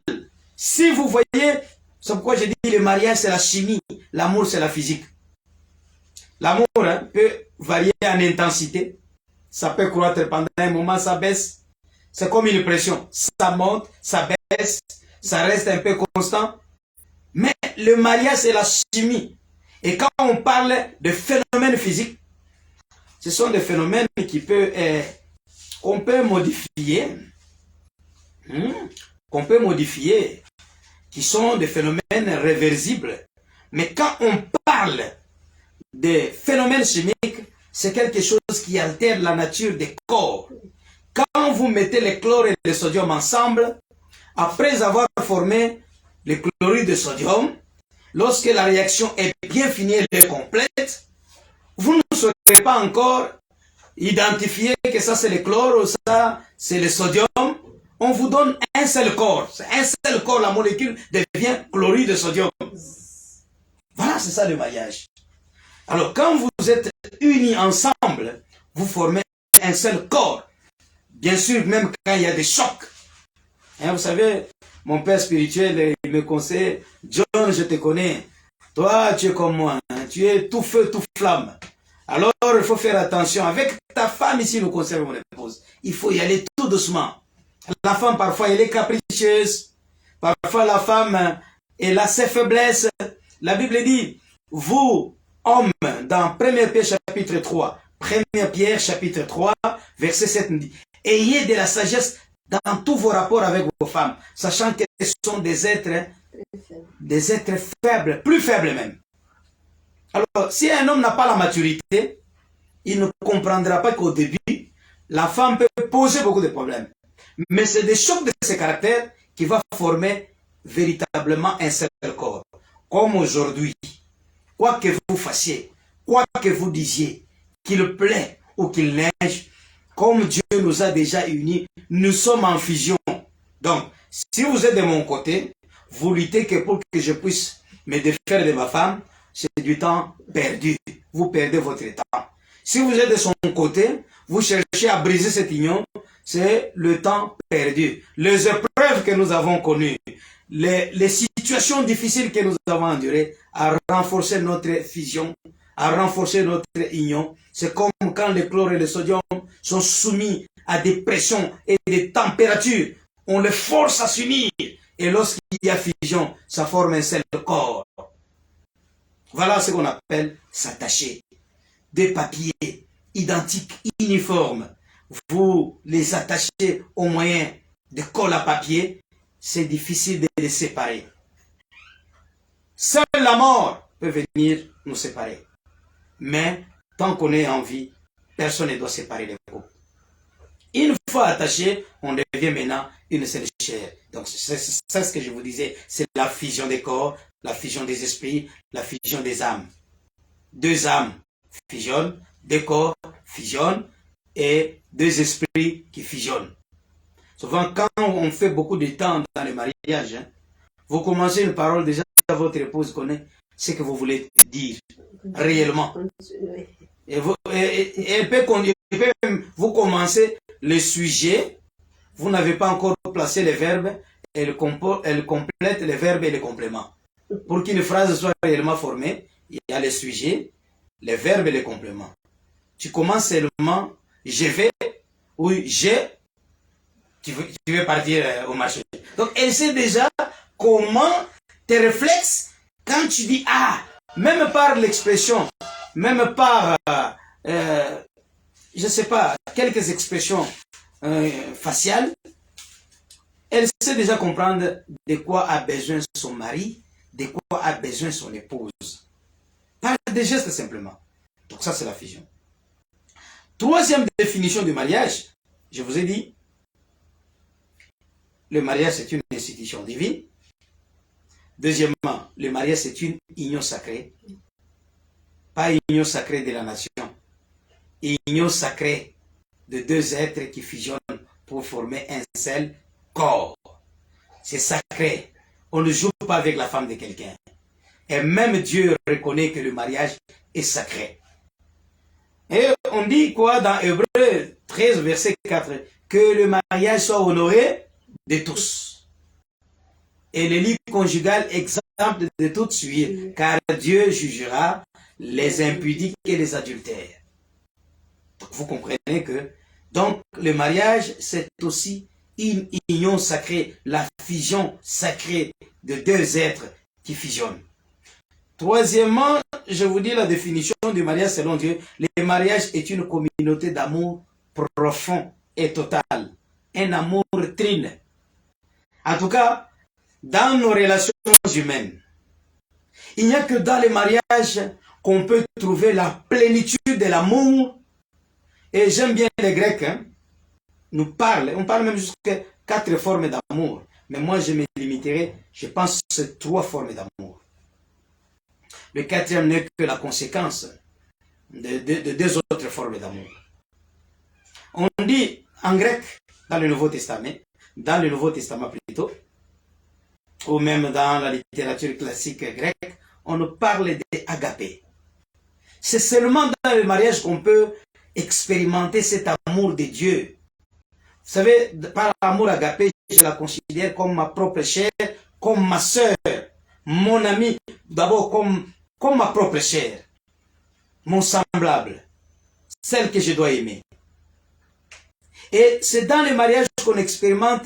Si vous voyez, c'est pourquoi j'ai dit le mariage c'est la chimie, l'amour c'est la physique. L'amour peut varier en intensité. Ça peut croître pendant un moment, ça baisse. C'est comme une pression. Ça monte, ça baisse, ça reste un peu constant. Mais le mariage, c'est la chimie. Et quand on parle de phénomènes physiques, ce sont des phénomènes qui peuvent, qu'on peut modifier. Qu'on peut modifier. Qui sont des phénomènes réversibles. Mais quand on parle des phénomènes chimiques, c'est quelque chose qui altère la nature des corps. Quand vous mettez le chlore et le sodium ensemble, après avoir formé le chlorure de sodium, lorsque la réaction est bien finie et complète, vous ne saurez pas encore identifier que ça c'est le chlore ou ça c'est le sodium. On vous donne un seul corps. Un seul corps, la molécule devient chlorure de sodium. Voilà, c'est ça le mariage. Alors, quand vous êtes unis ensemble, vous formez un seul corps. Bien sûr, même quand il y a des chocs. Hein, vous savez, mon père spirituel, il me conseille, John, je te connais. Toi, tu es comme moi. Hein, tu es tout feu, tout flamme. Alors, il faut faire attention. Avec ta femme, ici, nous concernons mon épouse. Il faut y aller tout doucement. La femme, parfois, elle est capricieuse. Parfois, la femme, elle a ses faiblesses. La Bible dit, vous, hommes, dans 1 Pierre chapitre 3, 1 Pierre chapitre 3, verset 7, nous dit, ayez de la sagesse dans tous vos rapports avec vos femmes, sachant qu'elles sont des êtres faibles, plus faibles même. Alors, si un homme n'a pas la maturité, il ne comprendra pas qu'au début, la femme peut poser beaucoup de problèmes. Mais c'est des chocs de ces caractères qui vont former véritablement un seul corps. Comme aujourd'hui, quoi que vous fassiez, quoi que vous disiez, qu'il plaît ou qu'il neige, comme Dieu nous a déjà unis, nous sommes en fusion. Donc, si vous êtes de mon côté, vous luttez que pour que je puisse me défaire de ma femme, c'est du temps perdu. Vous perdez votre temps. Si vous êtes de son côté, vous cherchez à briser cette union, c'est le temps perdu. Les épreuves que nous avons connues, les situations difficiles que nous avons endurées, à renforcer notre fusion, à renforcer notre union. C'est comme quand le chlore et le sodium sont soumis à des pressions et des températures. On les force à s'unir. Et lorsqu'il y a fusion, ça forme un seul corps. Voilà ce qu'on appelle s'attacher. Des papiers identiques, uniformes. Vous les attachez au moyen de colle à papier, c'est difficile de les séparer. Seule la mort peut venir nous séparer. Mais tant qu'on est en vie, personne ne doit séparer les couples. Une fois attaché, on devient maintenant une seule chair. Donc c'est ce que je vous disais, c'est la fusion des corps, la fusion des esprits, la fusion des âmes. Deux âmes fusionnent, deux corps fusionnent et deux esprits qui fusionnent. Souvent, quand on fait beaucoup de temps dans le mariage, vous commencez une parole, déjà votre épouse connaît ce que vous voulez dire réellement. Et elle peut vous commencer le sujet, vous n'avez pas encore placé les verbes, elle complète les verbes et les compléments. Pour qu'une phrase soit réellement formée, il y a le sujet, les verbes et les compléments. Tu commences seulement, je vais, oui, tu veux partir au marché. Donc, elle sait déjà comment tes réflexes, quand tu dis ah, même par l'expression, même par, je ne sais pas, quelques expressions faciales, elle sait déjà comprendre de quoi a besoin son mari, de quoi a besoin son épouse. Par des gestes simplement. Donc ça, c'est la fusion. Troisième définition du mariage, je vous ai dit, le mariage c'est une institution divine. Deuxièmement, le mariage c'est une union sacrée. Pas une union sacrée de la nation. Une union sacrée de deux êtres qui fusionnent pour former un seul corps. C'est sacré. On ne joue pas avec la femme de quelqu'un. Et même Dieu reconnaît que le mariage est sacré. Et on dit quoi dans Hébreux 13, verset 4? Que le mariage soit honoré de tous. Et le lit conjugal exemple de toute suite, car Dieu jugera les impudiques et les adultères. Donc vous comprenez que donc le mariage c'est aussi une union sacrée, la fusion sacrée de deux êtres qui fusionnent. Troisièmement, je vous dis la définition du mariage selon Dieu. Le mariage est une communauté d'amour profond et total. Un amour trine. En tout cas, dans nos relations humaines, il n'y a que dans le mariage qu'on peut trouver la plénitude de l'amour. Et j'aime bien les Grecs, hein, on parle même jusqu'à 4 formes d'amour. Mais moi, je me limiterai, je pense, ces 3 formes d'amour. Le 4e n'est que la conséquence de 2 autres formes d'amour. On dit en grec, dans le Nouveau Testament plutôt, ou même dans la littérature classique grecque, on nous parle d'agapé. C'est seulement dans le mariage qu'on peut expérimenter cet amour de Dieu. Vous savez, par l'amour agapé, je la considère comme ma propre chair, comme ma soeur, mon ami, d'abord comme ma propre chair, mon semblable, celle que je dois aimer. Et c'est dans le mariage qu'on expérimente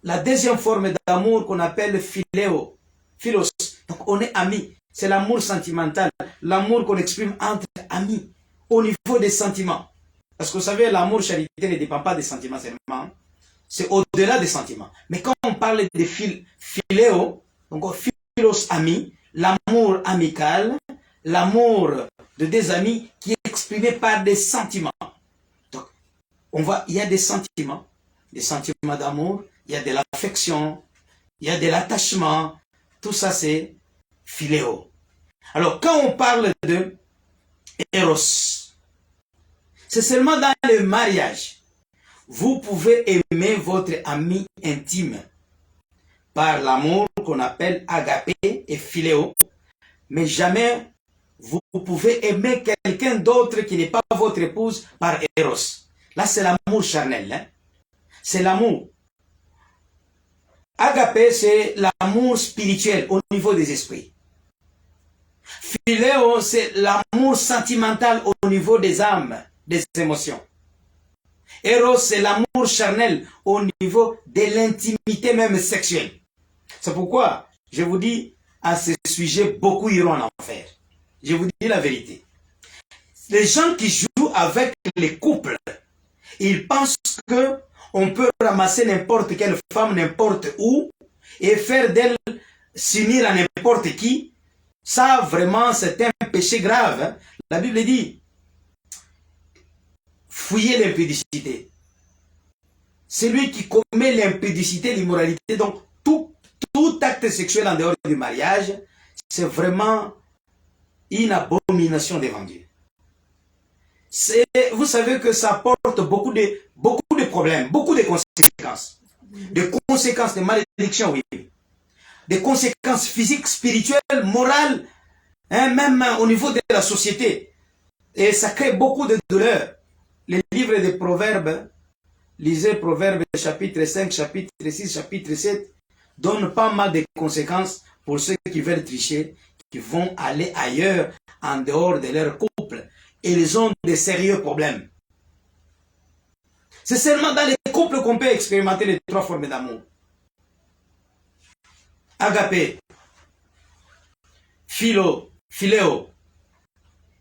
la 2e forme d'amour qu'on appelle philéo, philos. Donc on est amis. C'est l'amour sentimental, l'amour qu'on exprime entre amis, au niveau des sentiments. Parce que vous savez, l'amour charité ne dépend pas des sentiments seulement, c'est au-delà des sentiments. Mais quand on parle de philéo, donc philos amis, l'amour amical, l'amour de des amis qui est exprimé par des sentiments. Donc, il y a des sentiments d'amour, il y a de l'affection, il y a de l'attachement, tout ça c'est philéo. Alors, quand on parle de Eros, c'est seulement dans le mariage. Vous pouvez aimer votre ami intime par l'amour qu'on appelle agapé et philéo, mais jamais vous pouvez aimer quelqu'un d'autre qui n'est pas votre épouse par Eros. Là, c'est l'amour charnel. Hein? C'est l'amour. Agapé, c'est l'amour spirituel au niveau des esprits. Philéo, c'est l'amour sentimental au niveau des âmes, des émotions. Eros, c'est l'amour charnel au niveau de l'intimité même sexuelle. C'est pourquoi je vous dis, à ce sujet, beaucoup iront en enfer. Je vous dis la vérité. Les gens qui jouent avec les couples, ils pensent que on peut ramasser n'importe quelle femme, n'importe où, et faire d'elle s'unir à n'importe qui. Ça, vraiment, c'est un péché grave. Hein? La Bible dit, fuyez l'impudicité. Celui qui commet l'impudicité, l'immoralité, donc tout acte sexuel en dehors du mariage, c'est vraiment une abomination devant Dieu. Vous savez que ça porte beaucoup de problèmes, beaucoup de conséquences. Des conséquences de malédiction, oui. Des conséquences physiques, spirituelles, morales, hein, même au niveau de la société. Et ça crée beaucoup de douleurs. Les livres des Proverbes, lisez Proverbes chapitre 5, chapitre 6, chapitre 7, donnent pas mal de conséquences pour ceux qui veulent tricher, qui vont aller ailleurs, en dehors de leur couple. Ils ont de sérieux problèmes. C'est seulement dans les couples qu'on peut expérimenter les trois formes d'amour. Agapé, philéo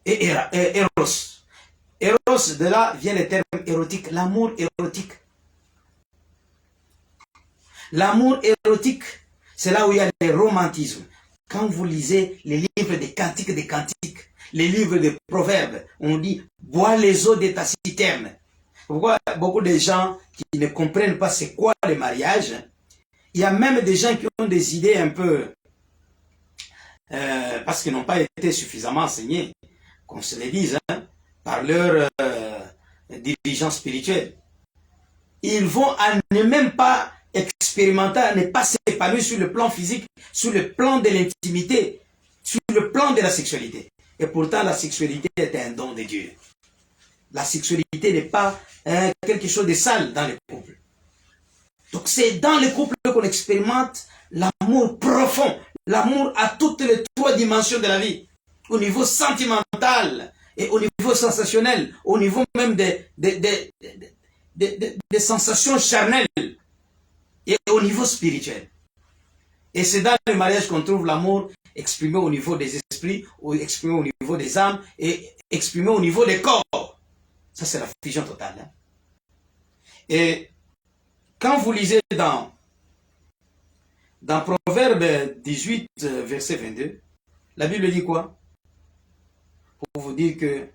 et éros. Éros, de là vient le terme érotique, l'amour érotique. L'amour érotique, c'est là où il y a le romantisme. Quand vous lisez les livres des cantiques, les livres des proverbes, on dit « bois les eaux de ta citerne ». Pourquoi beaucoup de gens qui ne comprennent pas c'est quoi le mariage, il y a même des gens qui ont des idées un peu, parce qu'ils n'ont pas été suffisamment enseignés, qu'on se les dise, hein, par leur dirigeants spirituels. Ils vont à ne même pas expérimenter, à ne pas s'épanouir sur le plan physique, sur le plan de l'intimité, sur le plan de la sexualité. Et pourtant, la sexualité est un don de Dieu. La sexualité n'est pas quelque chose de sale dans les couples. Donc c'est dans les couples qu'on expérimente l'amour profond, l'amour à toutes les trois dimensions de la vie, au niveau sentimental et au niveau sensationnel, au niveau même des sensations charnelles et au niveau spirituel. Et c'est dans le mariage qu'on trouve l'amour exprimé au niveau des esprits, ou exprimé au niveau des âmes et exprimé au niveau des corps. Ça, c'est la fusion totale. Hein. Et quand vous lisez dans Proverbe 18, verset 22, la Bible dit quoi? Pour vous dire que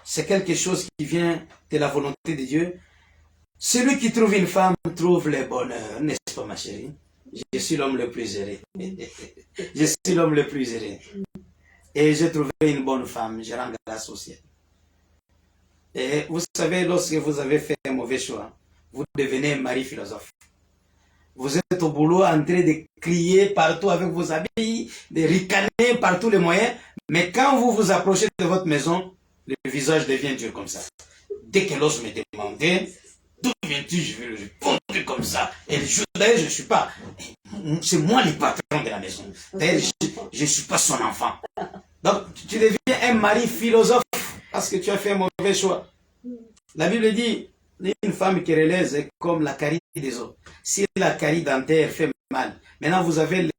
c'est quelque chose qui vient de la volonté de Dieu. Celui qui trouve une femme trouve le bonheur, n'est-ce pas ma chérie? Je suis l'homme le plus heureux. Je suis l'homme le plus heureux. Et j'ai trouvé une bonne femme, je rends grâce au ciel. Et vous savez, lorsque vous avez fait un mauvais choix, vous devenez un mari philosophe. Vous êtes au boulot en train de crier partout avec vos habits, de ricaner par tous les moyens, mais quand vous vous approchez de votre maison, le visage devient dur comme ça. Dès que l'os me demandait, d'où viens-tu, je vais le répondre comme ça. Et d'ailleurs, je ne suis pas, c'est moi le patron de la maison. D'ailleurs, je ne suis pas son enfant. Donc, tu deviens un mari philosophe parce que tu as fait un mauvais choix. La Bible dit, une femme querelleuse est comme la carie des os. Si la carie dentaire fait mal, maintenant vous avez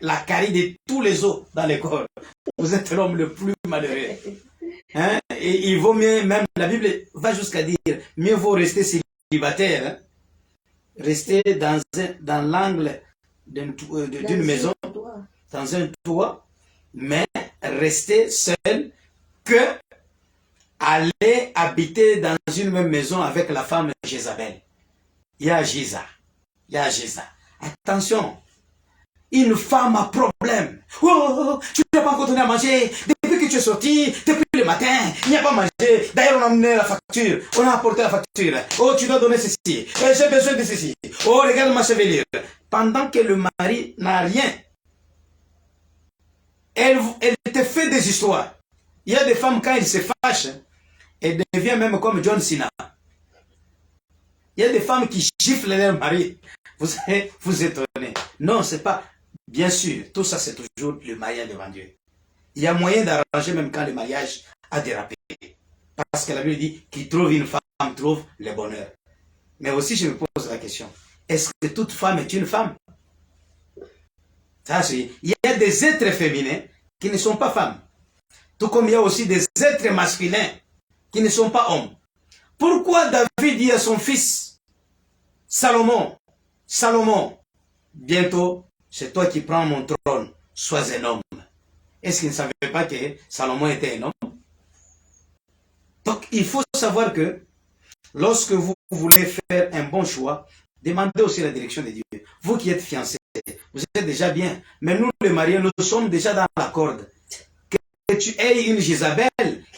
la carie de tous les os dans le corps. Vous êtes l'homme le plus malheureux. Hein? Et il vaut mieux, même la Bible va jusqu'à dire, mieux vaut rester célibataire, hein? Rester dans l'angle d'une maison, dans un toit, mais rester seul que aller habiter dans une même maison avec la femme Jézabel. Il y a Jéza. Attention, une femme a problème. Oh, tu n'as pas encore donné à manger. Depuis que tu es sorti, depuis le matin, il n'y a pas mangé. D'ailleurs, on a amené la facture. On a apporté la facture. Oh, tu dois donner ceci. J'ai besoin de ceci. Oh, regarde ma chevelure. Pendant que le mari n'a rien, elle te fait des histoires. Il y a des femmes, quand elles se fâchent, elles deviennent même comme John Cena. Il y a des femmes qui giflent leur mari. Vous allez vous étonner. Non, c'est pas... Bien sûr, tout ça c'est toujours le mariage devant Dieu. Il y a moyen d'arranger même quand le mariage a dérapé. Parce que la Bible dit qu'il trouve une femme, trouve le bonheur. Mais aussi je me pose la question, est-ce que toute femme est une femme? Ça, il y a des êtres féminins qui ne sont pas femmes. Tout comme il y a aussi des êtres masculins qui ne sont pas hommes. Pourquoi David dit à son fils Salomon, bientôt c'est toi qui prends mon trône, sois un homme. Est-ce qu'il ne savait pas que Salomon était un homme? Donc il faut savoir que lorsque vous voulez faire un bon choix, demandez aussi la direction de Dieu. Vous qui êtes fiancés, vous êtes déjà bien. Mais nous les mariés, nous sommes déjà dans la corde. Que tu aies une Jézabel,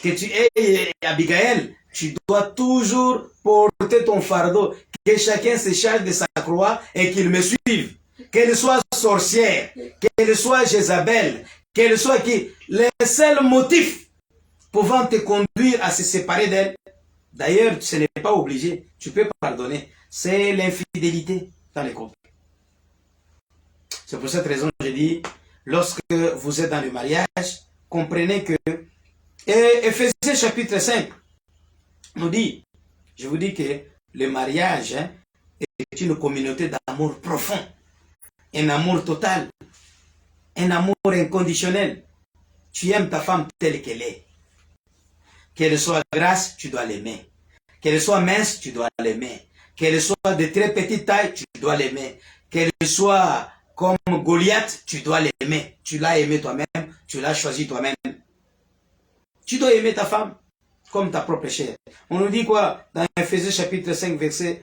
que tu aies Abigail, tu dois toujours porter ton fardeau. Que chacun se charge de sa croix et qu'il me suive. Qu'elle soit sorcière, qu'elle soit Jézabel, qu'elle soit qui, les seuls motifs pouvant te conduire à se séparer d'elle. D'ailleurs, ce n'est pas obligé, tu peux pardonner. C'est l'infidélité dans les couples. C'est pour cette raison que je dis, lorsque vous êtes dans le mariage, comprenez que... Et Éphésiens chapitre 5 nous dit, je vous dis que le mariage est une communauté d'amour profond, un amour total, un amour inconditionnel. Tu aimes ta femme telle qu'elle est. Qu'elle soit grasse, tu dois l'aimer. Qu'elle soit mince, tu dois l'aimer. Qu'elle soit de très petite taille, tu dois l'aimer. Qu'elle soit comme Goliath, tu dois l'aimer. Tu l'as aimé toi-même, tu l'as choisi toi-même. Tu dois aimer ta femme comme ta propre chair. On nous dit quoi dans Éphésiens chapitre 5, verset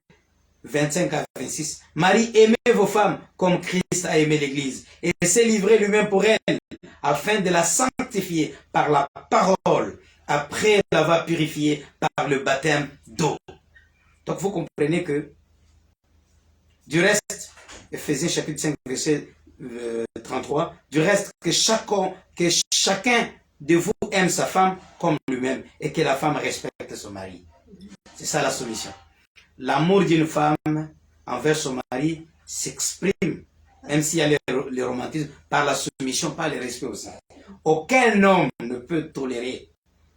25 à 26. Marie, aimez vos femmes comme Christ a aimé l'Église et s'est livré lui-même pour elle, afin de la sanctifier par la parole, après l'avoir purifiée par le baptême d'eau. Donc vous comprenez que, du reste, Éphésiens chapitre 5, verset 33, du reste que chacun de vous aime sa femme comme lui-même et que la femme respecte son mari. C'est ça la solution. L'amour d'une femme envers son mari s'exprime, même s'il y a le romantisme, par la soumission, par le respect aussi. Aucun homme ne peut tolérer,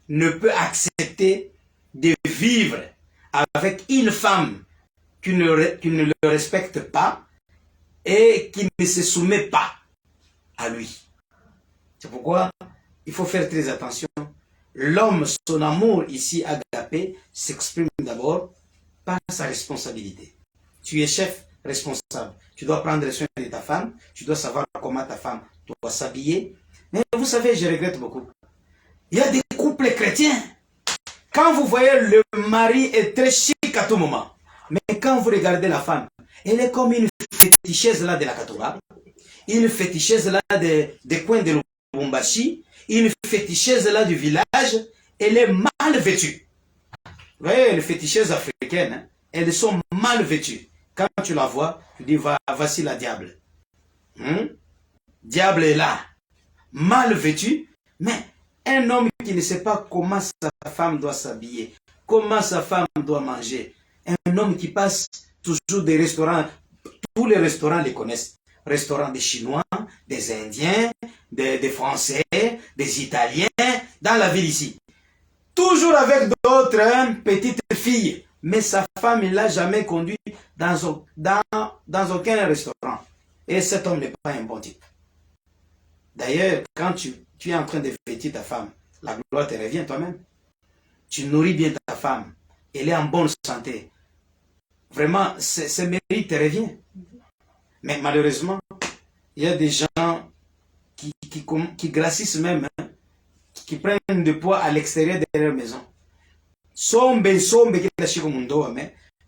ne peut accepter de vivre avec une femme qui ne le respecte pas et qui ne se soumet pas à lui. C'est pourquoi il faut faire très attention. L'homme, son amour ici, agapé, s'exprime d'abord par sa responsabilité. Tu es chef responsable. Tu dois prendre soin de ta femme. Tu dois savoir comment ta femme doit s'habiller. Mais vous savez, je regrette beaucoup. Il y a des couples chrétiens. Quand vous voyez le mari est très chic à tout moment. Mais quand vous regardez la femme, elle est comme une féticheuse là de la Katoura. Une féticheuse là des coins de Lubumbashi. Une féticheuse là du village. Elle est mal vêtue. Vous voyez, les féticheuses africaines, hein, elles sont mal vêtues. Quand tu la vois, tu dis, voici la diable. Diable est là, mal vêtu, mais un homme qui ne sait pas comment sa femme doit s'habiller, comment sa femme doit manger, un homme qui passe toujours des restaurants, tous les restaurants les connaissent, restaurants des Chinois, des Indiens, des Français, des Italiens, dans la ville ici. Toujours avec d'autres petites filles. Mais sa femme, il ne l'a jamais conduit dans aucun restaurant. Et cet homme n'est pas un bon type. D'ailleurs, quand tu es en train de vêtir ta femme, la gloire te revient toi-même. Tu nourris bien ta femme. Elle est en bonne santé. Vraiment, ce mérite te revient. Mais malheureusement, il y a des gens qui grassissent même, hein, qui prennent du poids à l'extérieur de leur maison.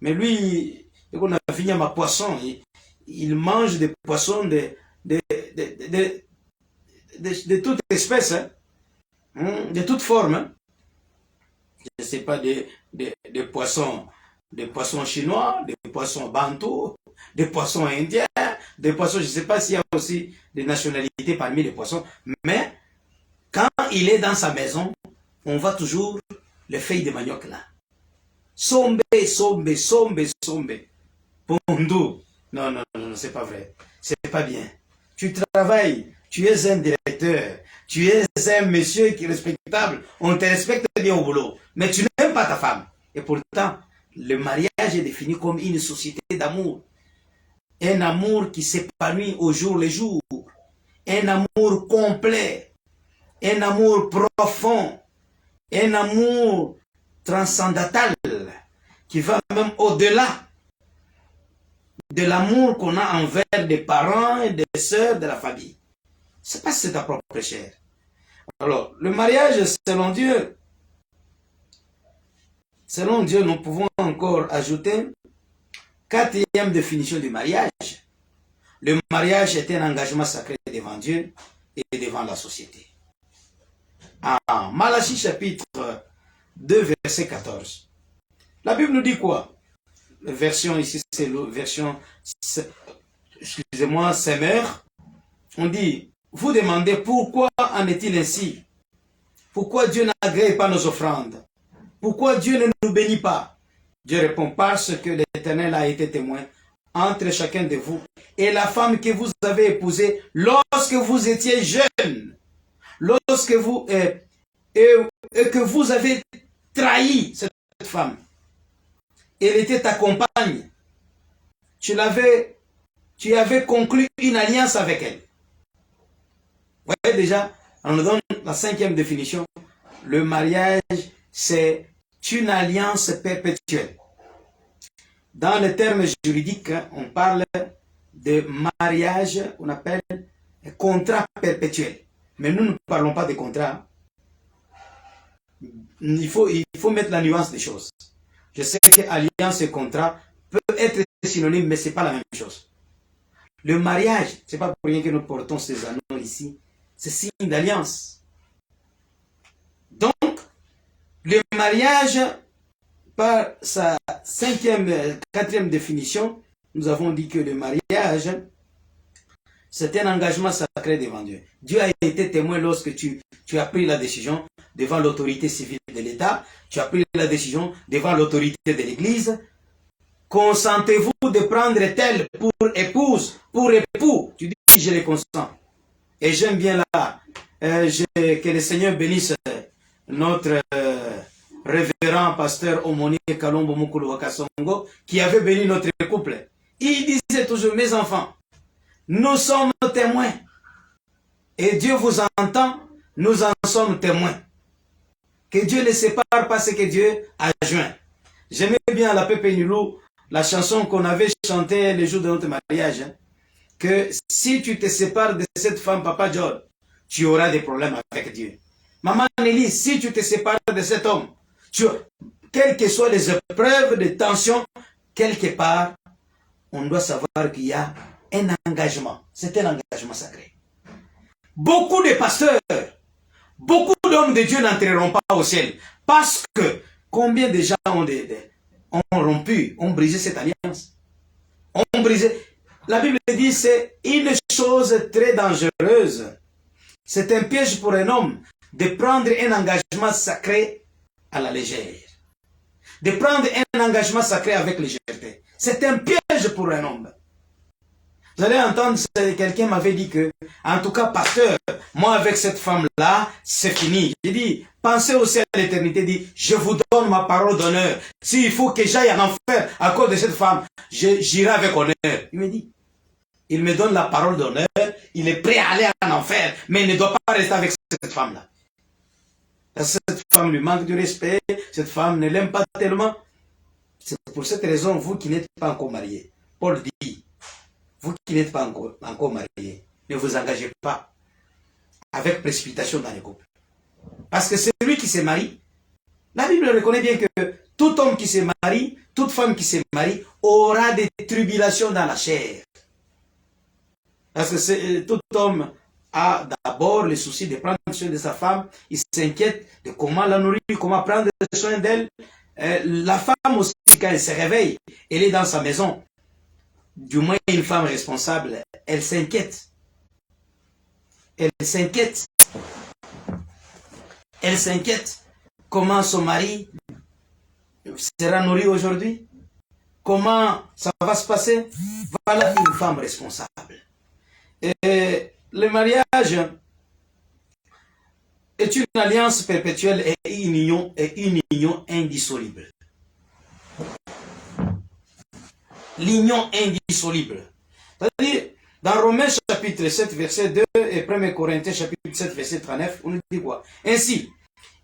Mais lui, on a fini ma poisson. Il mange des poissons de toute espèce, hein, de toute forme. Hein. Je ne sais pas, des poissons chinois, des poissons bantous, des poissons indiens, des poissons, je ne sais pas s'il y a aussi des nationalités parmi les poissons, mais quand il est dans sa maison, on voit toujours les feuilles de manioc là. Sombe. Pondou. Non, c'est pas vrai. C'est pas bien. Tu travailles, tu es un directeur, tu es un monsieur qui est respectable, on te respecte bien au boulot, mais tu n'aimes pas ta femme. Et pourtant, le mariage est défini comme une société d'amour. Un amour qui s'épanouit au jour le jour. Un amour complet. Un amour profond. Un amour transcendantal qui va même au-delà de l'amour qu'on a envers des parents et des sœurs de la famille. C'est pas si c'est ta propre chair. Alors, le mariage, selon Dieu, nous pouvons encore ajouter quatrième définition du mariage. Le mariage est un engagement sacré devant Dieu et devant la société. En Malachie chapitre 2, verset 14. La Bible nous dit quoi? La version ici, c'est la version, excusez-moi, Semeur. On dit, vous demandez pourquoi en est-il ainsi? Pourquoi Dieu n'agrée pas nos offrandes? Pourquoi Dieu ne nous bénit pas? Dieu répond, parce que l'Éternel a été témoin entre chacun de vous et la femme que vous avez épousée lorsque vous étiez jeune, lorsque vous et que vous avez trahi cette femme. Elle était ta compagne. Tu avais conclu une alliance avec elle. Vous voyez déjà, on nous donne la 5e définition. Le mariage, c'est une alliance perpétuelle. Dans les termes juridiques, on parle de mariage, on appelle contrat perpétuel. Mais nous ne parlons pas de contrat. Il faut mettre la nuance des choses. Je sais que alliance et contrat peuvent être synonymes, mais ce n'est pas la même chose. Le mariage, ce n'est pas pour rien que nous portons ces anneaux ici. C'est signe d'alliance. Donc, le mariage, par sa 4e définition, nous avons dit que le mariage, c'est un engagement sacré devant Dieu. Dieu a été témoin lorsque tu as pris la décision devant l'autorité civile de l'État, tu as pris la décision devant l'autorité de l'Église. Consentez-vous de prendre tel pour épouse, pour époux? Tu dis, je le consens. Et j'aime bien là, que le Seigneur bénisse notre révérend pasteur Omoni Kalombo Mukulu Wakasongo, qui avait béni notre couple. Il disait toujours, mes enfants, nous sommes témoins. Et Dieu vous entend, nous en sommes témoins. Que Dieu ne sépare pas ce que Dieu a joint. J'aimais bien à la Pépé Nilou, la chanson qu'on avait chantée le jour de notre mariage, que si tu te sépares de cette femme, Papa John, tu auras des problèmes avec Dieu. Maman Nelly, si tu te sépares de cet homme, quelles que soient les épreuves de tension, quelque part, on doit savoir qu'il y a un engagement. C'est un engagement sacré. Beaucoup de pasteurs, beaucoup d'hommes de Dieu n'entreront pas au ciel. Parce que combien de gens ont rompu, ont brisé cette alliance. Ont brisé. La Bible dit c'est une chose très dangereuse. C'est un piège pour un homme de prendre un engagement sacré à la légère. De prendre un engagement sacré avec légèreté. C'est un piège pour un homme. Vous allez entendre, quelqu'un m'avait dit que, en tout cas, pasteur, moi avec cette femme-là, c'est fini. J'ai dit, pensez aussi à l'éternité, dit, je vous donne ma parole d'honneur. S'il faut que j'aille en enfer à cause de cette femme, j'irai avec honneur. Il me dit, il me donne la parole d'honneur, il est prêt à aller en enfer, mais il ne doit pas rester avec cette femme-là. Cette femme lui manque du respect, cette femme ne l'aime pas tellement. C'est pour cette raison, vous qui n'êtes pas encore mariés, Paul dit, vous qui n'êtes pas encore mariés, ne vous engagez pas avec précipitation dans les couples. Parce que celui qui se marie, la Bible reconnaît bien que tout homme qui se marie, toute femme qui se marie, aura des tribulations dans la chair. Parce que tout homme a d'abord le souci de prendre soin de sa femme, il s'inquiète de comment la nourrir, comment prendre soin d'elle. La femme aussi, quand elle se réveille, elle est dans sa maison. Du moins une femme responsable, elle s'inquiète. Elle s'inquiète. Elle s'inquiète. Comment son mari sera nourri aujourd'hui? Comment ça va se passer? Voilà une femme responsable. Et le mariage est une alliance perpétuelle et une union indissoluble. L'union indissoluble. C'est-à-dire, dans Romains chapitre 7, verset 2 et 1 Corinthiens chapitre 7, verset 39, on nous dit quoi? Ainsi,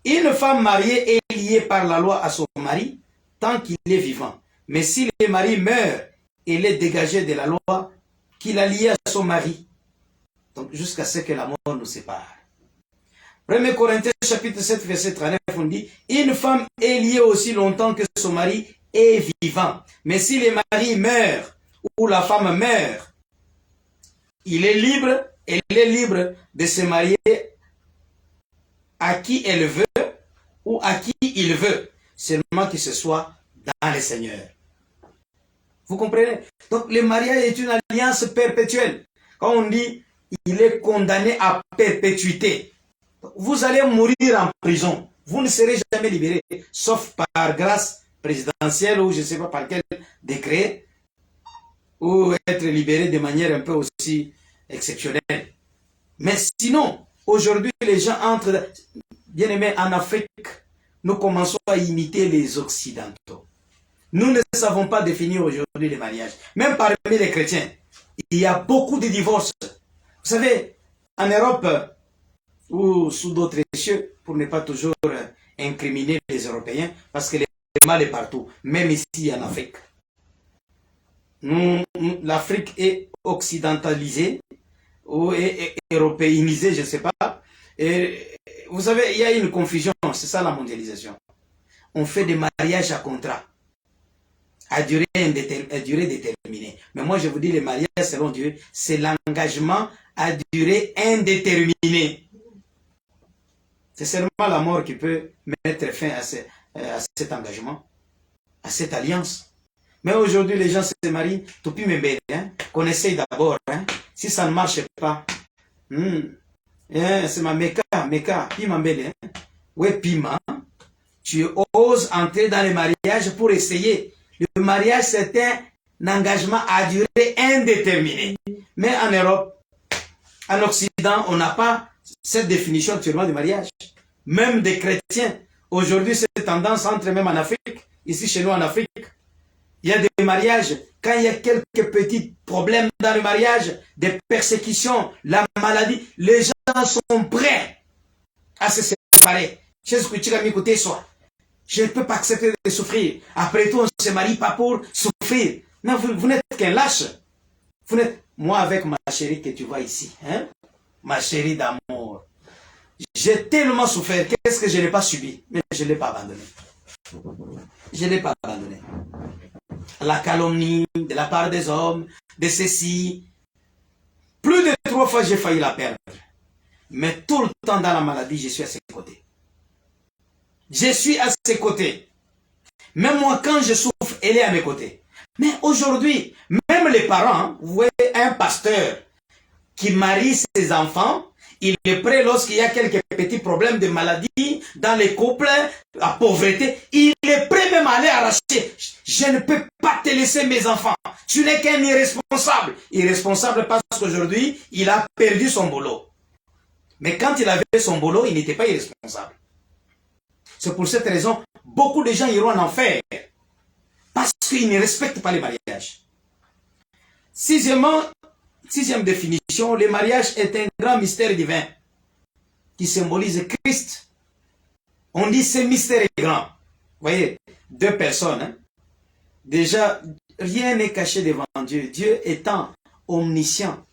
une femme mariée est liée par la loi à son mari tant qu'il est vivant. Mais si le mari meurt, elle est dégagée de la loi qu'il a liée à son mari. Donc, jusqu'à ce que la mort nous sépare. 1 Corinthiens chapitre 7, verset 39, on dit, une femme est liée aussi longtemps que son mari est vivant. Mais si le mari meurt ou la femme meurt, elle est libre de se marier à qui elle veut ou à qui il veut, seulement que ce soit dans le Seigneur. Vous comprenez? Donc le mariage est une alliance perpétuelle. Quand on dit il est condamné à perpétuité, vous allez mourir en prison. Vous ne serez jamais libéré, sauf par grâce présidentielle ou je ne sais pas par quel décret. ou être libéré de manière un peu aussi exceptionnelle. Mais sinon, aujourd'hui, les gens entrent, bien aimés, en Afrique, nous commençons à imiter les Occidentaux. Nous ne savons pas définir aujourd'hui les mariages. Même parmi les chrétiens, il y a beaucoup de divorces. Vous savez, en Europe, ou sous d'autres cieux, pour ne pas toujours incriminer les Européens, parce que le mal est partout, même ici en Afrique. L'Afrique est occidentalisée, ou est européanisée, je ne sais pas. Et vous savez, il y a une confusion, c'est ça la mondialisation. On fait des mariages à contrat, à durée déterminée. Mais moi, je vous dis, les mariages selon Dieu, c'est l'engagement à durée indéterminée. C'est seulement la mort qui peut mettre fin à cet engagement, à cette alliance. Mais aujourd'hui, les gens se marient, tout puis me bête, hein, qu'on essaye d'abord. Hein. Si ça ne marche pas, c'est ma méca, pima belle. Hein. Ouais, pima. Tu oses entrer dans le mariage pour essayer. Le mariage, c'est un engagement à durée indéterminée. Mais en Europe, en Occident, on n'a pas cette définition actuellement du mariage. Même des chrétiens. Aujourd'hui, cette tendance entre même en Afrique, ici chez nous en Afrique. Il y a des mariages, quand il y a quelques petits problèmes dans le mariage, des persécutions, la maladie, les gens sont prêts à se séparer. Je ne peux pas accepter de souffrir. Après tout, on ne se marie pas pour souffrir. Non, vous n'êtes qu'un lâche. Vous n'êtes... Moi, avec ma chérie que tu vois ici, hein, ma chérie d'amour, j'ai tellement souffert. Qu'est-ce que je n'ai pas subi? Mais je ne l'ai pas abandonné. Je ne l'ai pas abandonné. La calomnie de la part des hommes, de ceci. Plus de 3 fois, j'ai failli la perdre. Mais tout le temps dans la maladie, je suis à ses côtés. Je suis à ses côtés. Même moi, quand je souffre, elle est à mes côtés. Mais aujourd'hui, même les parents, vous voyez un pasteur qui marie ses enfants, il est prêt lorsqu'il y a quelques petits problèmes de maladie dans les couples, la pauvreté, il est prêt même à aller arracher. Je ne peux pas te laisser mes enfants. Tu n'es qu'un irresponsable. Irresponsable parce qu'aujourd'hui, il a perdu son boulot. Mais quand il avait son boulot, il n'était pas irresponsable. C'est pour cette raison, beaucoup de gens iront en enfer. Parce qu'ils ne respectent pas les mariages. Sixième définition, le mariage est un grand mystère divin qui symbolise Christ. On dit ce mystère est grand. Vous voyez, 2 personnes. Hein? Déjà, rien n'est caché devant Dieu. Dieu étant omniscient,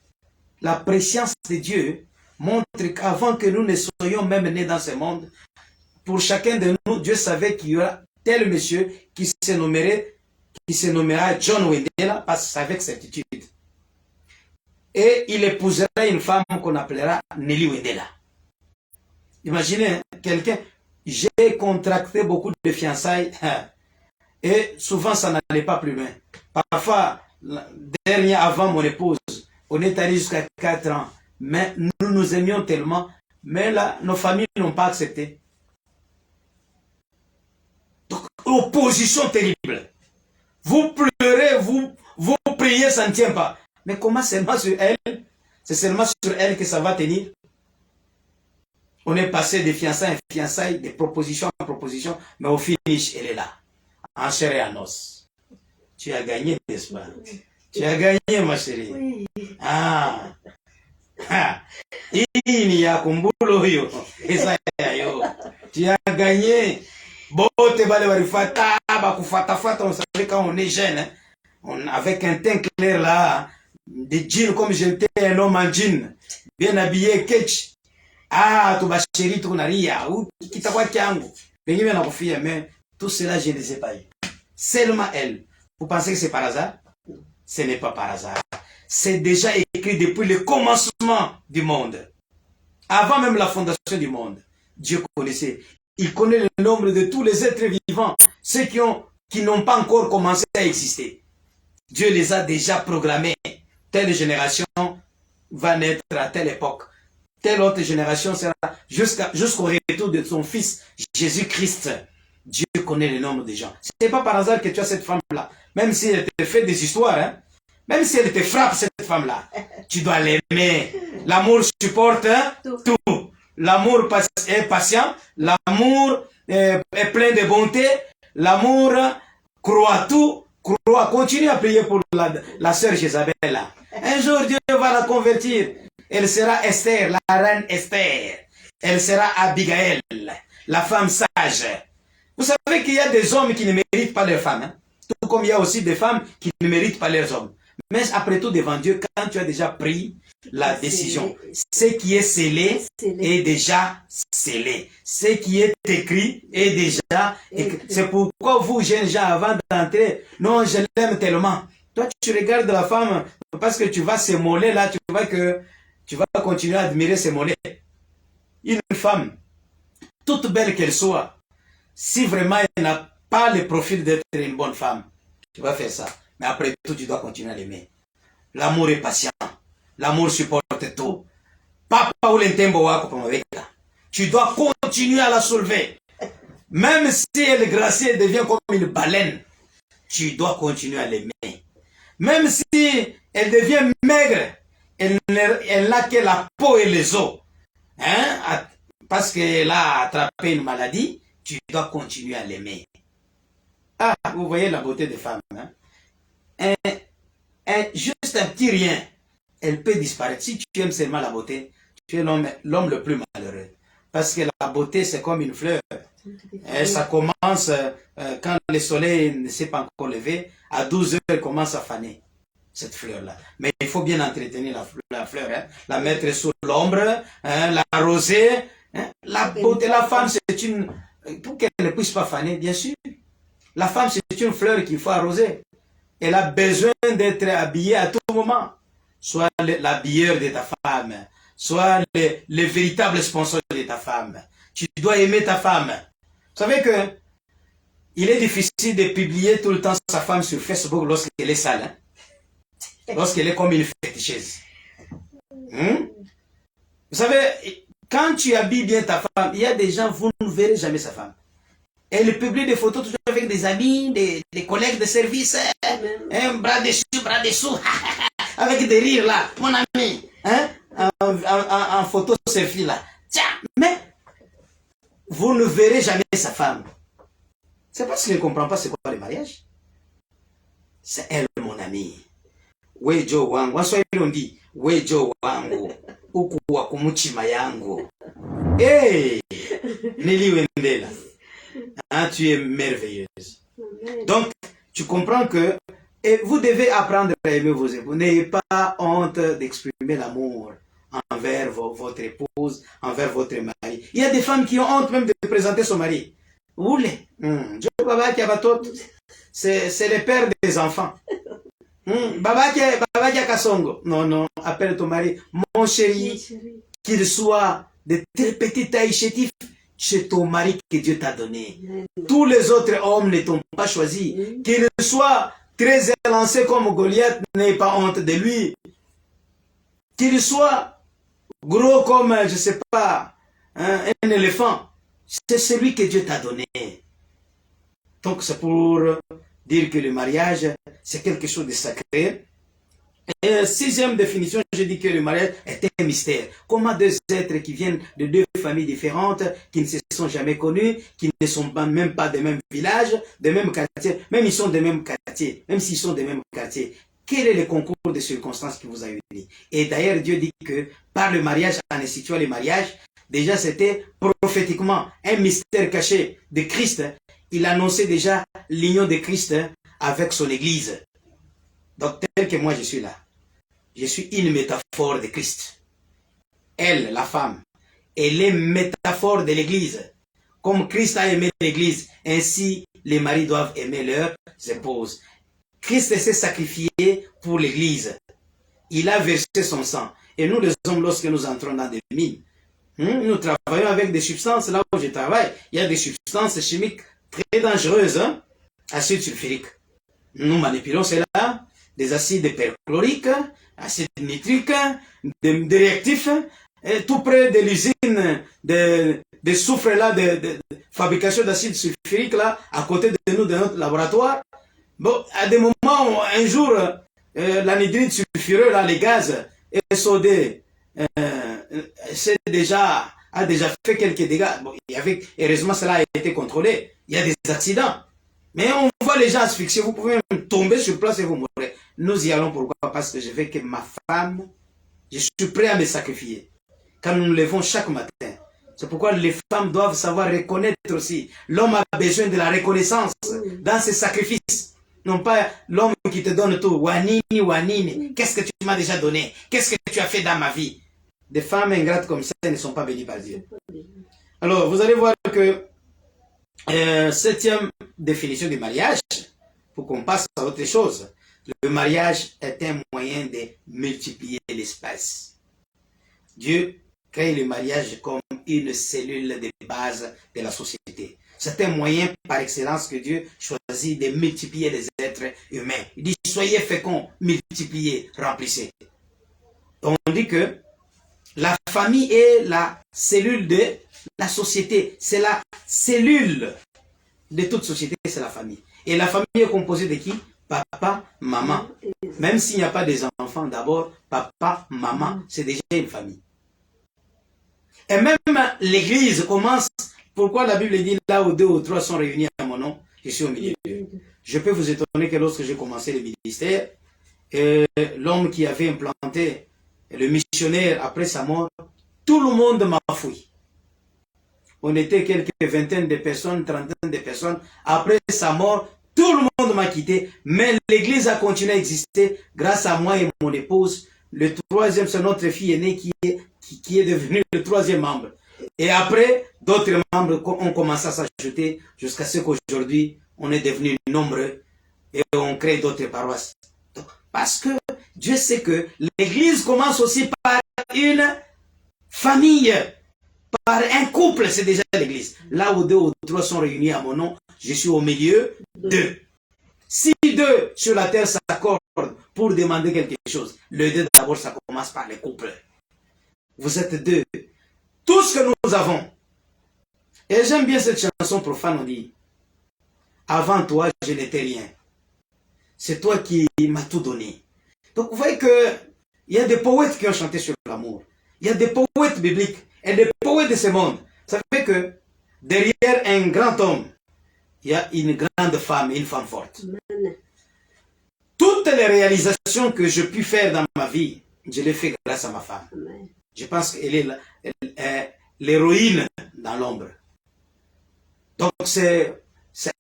la préscience de Dieu montre qu'avant que nous ne soyons même nés dans ce monde, pour chacun de nous, Dieu savait qu'il y aura tel monsieur qui se nommera John Wendella, parce que avec certitude. Et il épousera une femme qu'on appellera Nelly Wendella. Imaginez, quelqu'un, j'ai contracté beaucoup de fiançailles, et souvent ça n'allait pas plus loin. Parfois, dernier avant mon épouse, on est allé jusqu'à 4 ans, mais nous nous aimions tellement, mais là, nos familles n'ont pas accepté. Donc, opposition terrible. Vous pleurez, vous priez, ça ne tient pas. Mais comment seulement sur elle? C'est seulement sur elle que ça va tenir. On est passé de fiançailles en fiançailles, de proposition en proposition, mais au finish, elle est là. En chair et en os. Tu as gagné, n'est-ce pas? Tu as gagné, ma chérie. Oui. Ah. Tu as gagné. Bote bale warifata, bakufata fata, on savait quand on est jeune, hein? Avec un teint clair là, des jeans comme j'étais un homme en jean, bien habillé, ketch. Ah, tu vas chérie, tu n'as rien, ou qui t'a quoi kiango. Mais tout cela, je ne les ai pas eu. Seulement elle. Vous pensez que c'est par hasard? Ce n'est pas par hasard. C'est déjà écrit depuis le commencement du monde. Avant même la fondation du monde. Dieu connaissait. Il connaît le nombre de tous les êtres vivants, ceux qui n'ont pas encore commencé à exister. Dieu les a déjà programmés. Telle génération va naître à telle époque. Telle autre génération sera jusqu'au retour de son fils, Jésus-Christ. Dieu connaît le nombre de gens. Ce n'est pas par hasard que tu as cette femme-là. Même si elle te fait des histoires, hein, Même si elle te frappe, cette femme-là, tu dois l'aimer. L'amour supporte tout. L'amour est patient. L'amour est plein de bonté. L'amour croit tout. Continue à prier pour la sœur Jézabel là. Un jour, Dieu va la convertir. Elle sera Esther, la reine Esther. Elle sera Abigail, la femme sage. Vous savez qu'il y a des hommes qui ne méritent pas leurs femmes. Hein? Tout comme il y a aussi des femmes qui ne méritent pas leurs hommes. Mais après tout, devant Dieu, quand tu as déjà pris la décision, ce qui est scellé est déjà scellé. Ce qui est écrit est déjà écrit. C'est pourquoi vous, jeunes gens, avant d'entrer, non, je l'aime tellement. Toi, tu regardes la femme parce que tu vas se moller là, tu vois que tu vas continuer à admirer ses mollets. Une femme, toute belle qu'elle soit, si vraiment elle n'a pas le profil d'être une bonne femme, tu vas faire ça. Mais après tout, tu dois continuer à l'aimer. L'amour est patient. L'amour supporte tout. Papa ou l'intembo wako pamaveka. Tu dois continuer à la soulever. Même si elle est graciée, elle devient comme une baleine. Tu dois continuer à l'aimer. Même si elle devient maigre, elle n'a que la peau et les os. Hein? Parce qu'elle a attrapé une maladie, tu dois continuer à l'aimer. Ah, vous voyez la beauté des femmes. Hein? Juste un petit rien, elle peut disparaître. Si tu aimes seulement la beauté, tu es l'homme le plus malheureux. Parce que la beauté, c'est comme une fleur. Et ça commence quand le soleil ne s'est pas encore levé. À 12 heures, elle commence à faner, cette fleur-là. Mais il faut bien entretenir la fleur. Hein? La mettre sous l'ombre, hein? L'arroser. Hein? La beauté, la femme, c'est une... Pour qu'elle ne puisse pas faner, bien sûr. La femme, c'est une fleur qu'il faut arroser. Elle a besoin d'être habillée à tout moment. Sois l'habilleur de ta femme. Sois le véritable sponsor de ta femme. Tu dois aimer ta femme. Vous savez que il est difficile de publier tout le temps sa femme sur Facebook lorsqu'elle est sale. Hein? Lorsqu'elle est comme une féticheuse. Vous savez, quand tu habilles bien ta femme, il y a des gens, vous ne verrez jamais sa femme. Elle publie des photos toujours avec des amis, des collègues de service. Un bras dessous, avec des rires là, mon ami. Hein? En photo selfie là. Tiens, mais vous ne verrez jamais sa femme. C'est parce qu'elle ne comprend pas c'est quoi le mariage. C'est elle, mon ami. Wejo wangu. Waswahili on dit, wejo wangu. Uku wa kumuchima yangu. Hey! Niliwendela. Hein, tu es merveilleuse. Donc, tu comprends que et vous devez apprendre à aimer vos époux. N'ayez pas honte d'exprimer l'amour envers votre épouse, envers votre mari. Il y a des femmes qui ont honte même de présenter son mari. C'est le père des enfants. Baba Kia Kasongo. Non, non, appelle ton mari. Mon chéri, qu'il soit de telle petite taille chétif, c'est ton mari que Dieu t'a donné. Tous les autres hommes ne t'ont pas choisi. Qu'il soit très élancé comme Goliath, n'aie pas honte de lui. Qu'il soit gros comme, je ne sais pas, un éléphant. C'est celui que Dieu t'a donné. Donc c'est pour dire que le mariage, c'est quelque chose de sacré. Et sixième définition, je dis que le mariage est un mystère. Comment deux êtres qui viennent de deux familles différentes, qui ne se sont jamais connus, qui ne sont même pas des mêmes villages, des mêmes quartiers, même ils sont des mêmes quartiers, même s'ils sont des mêmes quartiers, quel est le concours de circonstances qui vous a unis? Et d'ailleurs, Dieu dit que par le mariage, en instituant le mariage, déjà c'était prophétiquement un mystère caché de Christ. Il annonçait déjà l'union de Christ avec son Église. Donc tel que moi je suis là, je suis une métaphore de Christ. Elle, la femme, elle est métaphore de l'Église. Comme Christ a aimé l'Église, ainsi les maris doivent aimer leurs épouses. Christ s'est sacrifié pour l'Église. Il a versé son sang. Et nous les hommes, lorsque nous entrons dans des mines, nous travaillons avec des substances. Là où je travaille, il y a des substances chimiques très dangereuses, acide sulfurique. Nous manipulons cela, des acides perchloriques, acides nitriques, des réactifs, et tout près de l'usine de soufre là, de fabrication d'acide sulfurique là, à côté de nous, de notre laboratoire. Bon, à des moments, un jour, l'anhydride sulfureux, là, les gaz, SO2, a déjà fait quelques dégâts. Bon, heureusement, cela a été contrôlé. Il y a des accidents. Mais on voit les gens asphyxier. Vous pouvez même tomber sur place et vous mourrez. Nous y allons pourquoi? Parce que je veux que ma femme, je suis prêt à me sacrifier. Quand nous nous levons chaque matin. C'est pourquoi les femmes doivent savoir reconnaître aussi. L'homme a besoin de la reconnaissance dans ses sacrifices. Non pas l'homme qui te donne tout. Wanini, wanini. Qu'est-ce que tu m'as déjà donné? Qu'est-ce que tu as fait dans ma vie? Des femmes ingrates comme ça ne sont pas bénies par Dieu. Alors, vous allez voir que septième définition du mariage, pour qu'on passe à autre chose. Le mariage est un moyen de multiplier l'espace. Dieu crée le mariage comme une cellule de base de la société. C'est un moyen par excellence que Dieu choisit de multiplier les êtres humains. Il dit, soyez féconds, multipliez, remplissez. On dit que la famille est la cellule de la société. C'est la cellule de toute société, c'est la famille. Et la famille est composée de qui? Papa, maman. Même s'il n'y a pas des enfants, d'abord, papa, maman, c'est déjà une famille. Et même l'église commence. Pourquoi la Bible dit là où deux ou trois sont réunis à mon nom, je suis au milieu d'eux. Je peux vous étonner que lorsque j'ai commencé le ministère, l'homme qui avait implanté le missionnaire après sa mort, tout le monde m'a fouillé. On était quelques vingtaines de personnes, trentaine de personnes. Après sa mort, tout le monde m'a quitté. Mais l'église a continué à exister grâce à moi et mon épouse. Le troisième, c'est notre fille aînée qui est devenue le troisième membre. Et après, d'autres membres ont commencé à s'ajouter jusqu'à ce qu'aujourd'hui, on est devenu nombreux et on crée d'autres paroisses. Donc, parce que Dieu sait que l'église commence aussi par une famille. Par un couple, c'est déjà l'église. Là où deux ou trois sont réunis à mon nom, je suis au milieu d'eux. Si deux sur la terre s'accordent pour demander quelque chose, le deux d'abord, ça commence par les couples. Vous êtes deux. Tout ce que nous avons. Et j'aime bien cette chanson profane, on dit, avant toi, je n'étais rien. C'est toi qui m'as tout donné. Donc vous voyez qu'il y a des poètes qui ont chanté sur l'amour. Il y a des poètes bibliques. Et les poètes de ce monde, ça fait que derrière un grand homme, il y a une grande femme, une femme forte. Amen. Toutes les réalisations que je puis faire dans ma vie, je les fais grâce à ma femme. Amen. Je pense qu'elle est l'héroïne dans l'ombre. Donc c'est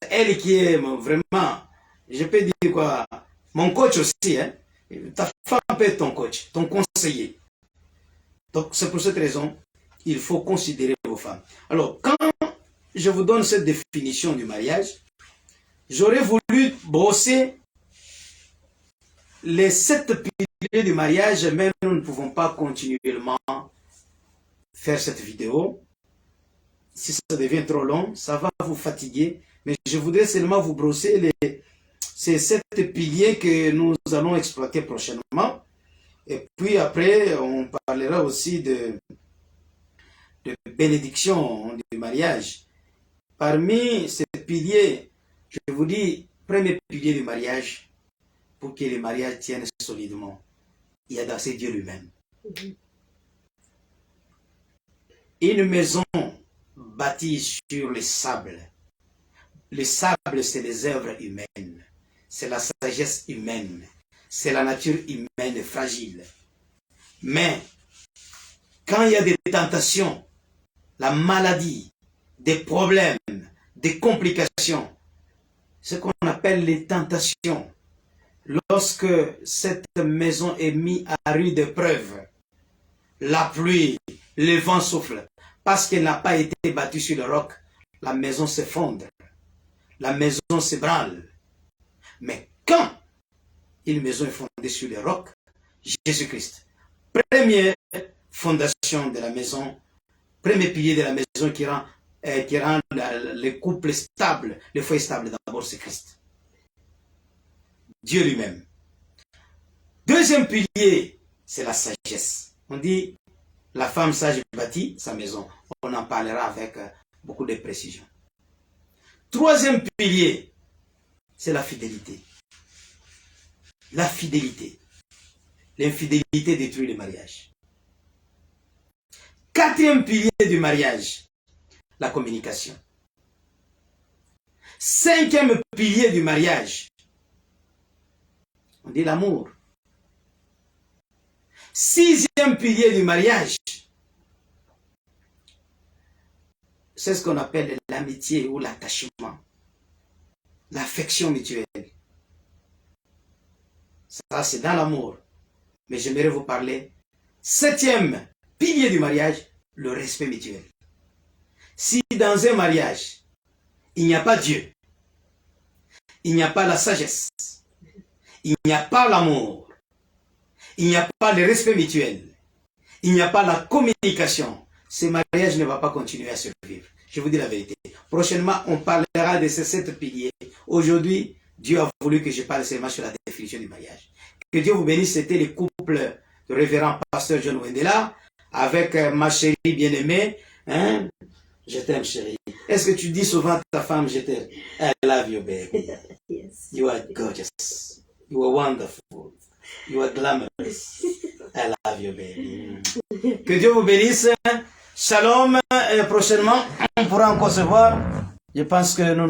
elle qui est vraiment, je peux dire quoi, mon coach aussi. Hein? Ta femme peut être ton coach, ton conseiller. Donc c'est pour cette raison il faut considérer vos femmes. Alors, quand je vous donne cette définition du mariage, j'aurais voulu brosser les 7 piliers du mariage, mais nous ne pouvons pas continuellement faire cette vidéo. Si ça devient trop long, ça va vous fatiguer. Mais je voudrais seulement vous brosser ces 7 piliers que nous allons exploiter prochainement. Et puis après, on parlera aussi de bénédiction du mariage. Parmi ces piliers, je vous dis, premier pilier du mariage, pour que le mariage tienne solidement, il y a c'est Dieu lui-même. Une maison bâtie sur le sable. Le sable, c'est les œuvres humaines. C'est la sagesse humaine. C'est la nature humaine fragile. Mais, quand il y a des tentations, la maladie, des problèmes, des complications, ce qu'on appelle les tentations, lorsque cette maison est mise à rude épreuve, la pluie, le vent souffle, parce qu'elle n'a pas été battue sur le roc, la maison s'effondre, la maison s'ébranle. Mais quand une maison est fondée sur le roc, Jésus-Christ, première fondation de la maison, premier pilier de la maison qui rend le couple stable, le foyer stable, d'abord c'est Christ. Dieu lui-même. Deuxième pilier, c'est la sagesse. On dit, la femme sage bâtit sa maison. On en parlera avec beaucoup de précision. Troisième pilier, c'est la fidélité. la fidélité. L'infidélité détruit le mariage. Quatrième pilier du mariage, la communication. Cinquième pilier du mariage, on dit l'amour. Sixième pilier du mariage, c'est ce qu'on appelle l'amitié ou l'attachement, l'affection mutuelle. Ça, c'est dans l'amour. Mais j'aimerais vous parler. Septième pilier du mariage, le respect mutuel. Si dans un mariage, il n'y a pas Dieu, il n'y a pas la sagesse, il n'y a pas l'amour, il n'y a pas le respect mutuel, il n'y a pas la communication, ce mariage ne va pas continuer à survivre. Je vous dis la vérité. Prochainement, on parlera de ces 7 piliers. Aujourd'hui, Dieu a voulu que je parle seulement sur la définition du mariage. Que Dieu vous bénisse. C'était le couple du révérend pasteur John Wendela avec ma chérie bien-aimée. Hein? Je t'aime, chérie. Est-ce que tu dis souvent à ta femme, je t'aime? I love you, baby. Yes. You are gorgeous. You are wonderful. You are glamorous. I love you, baby. Que Dieu vous bénisse. Shalom. Et prochainement, on pourra encore se voir. Je pense que nous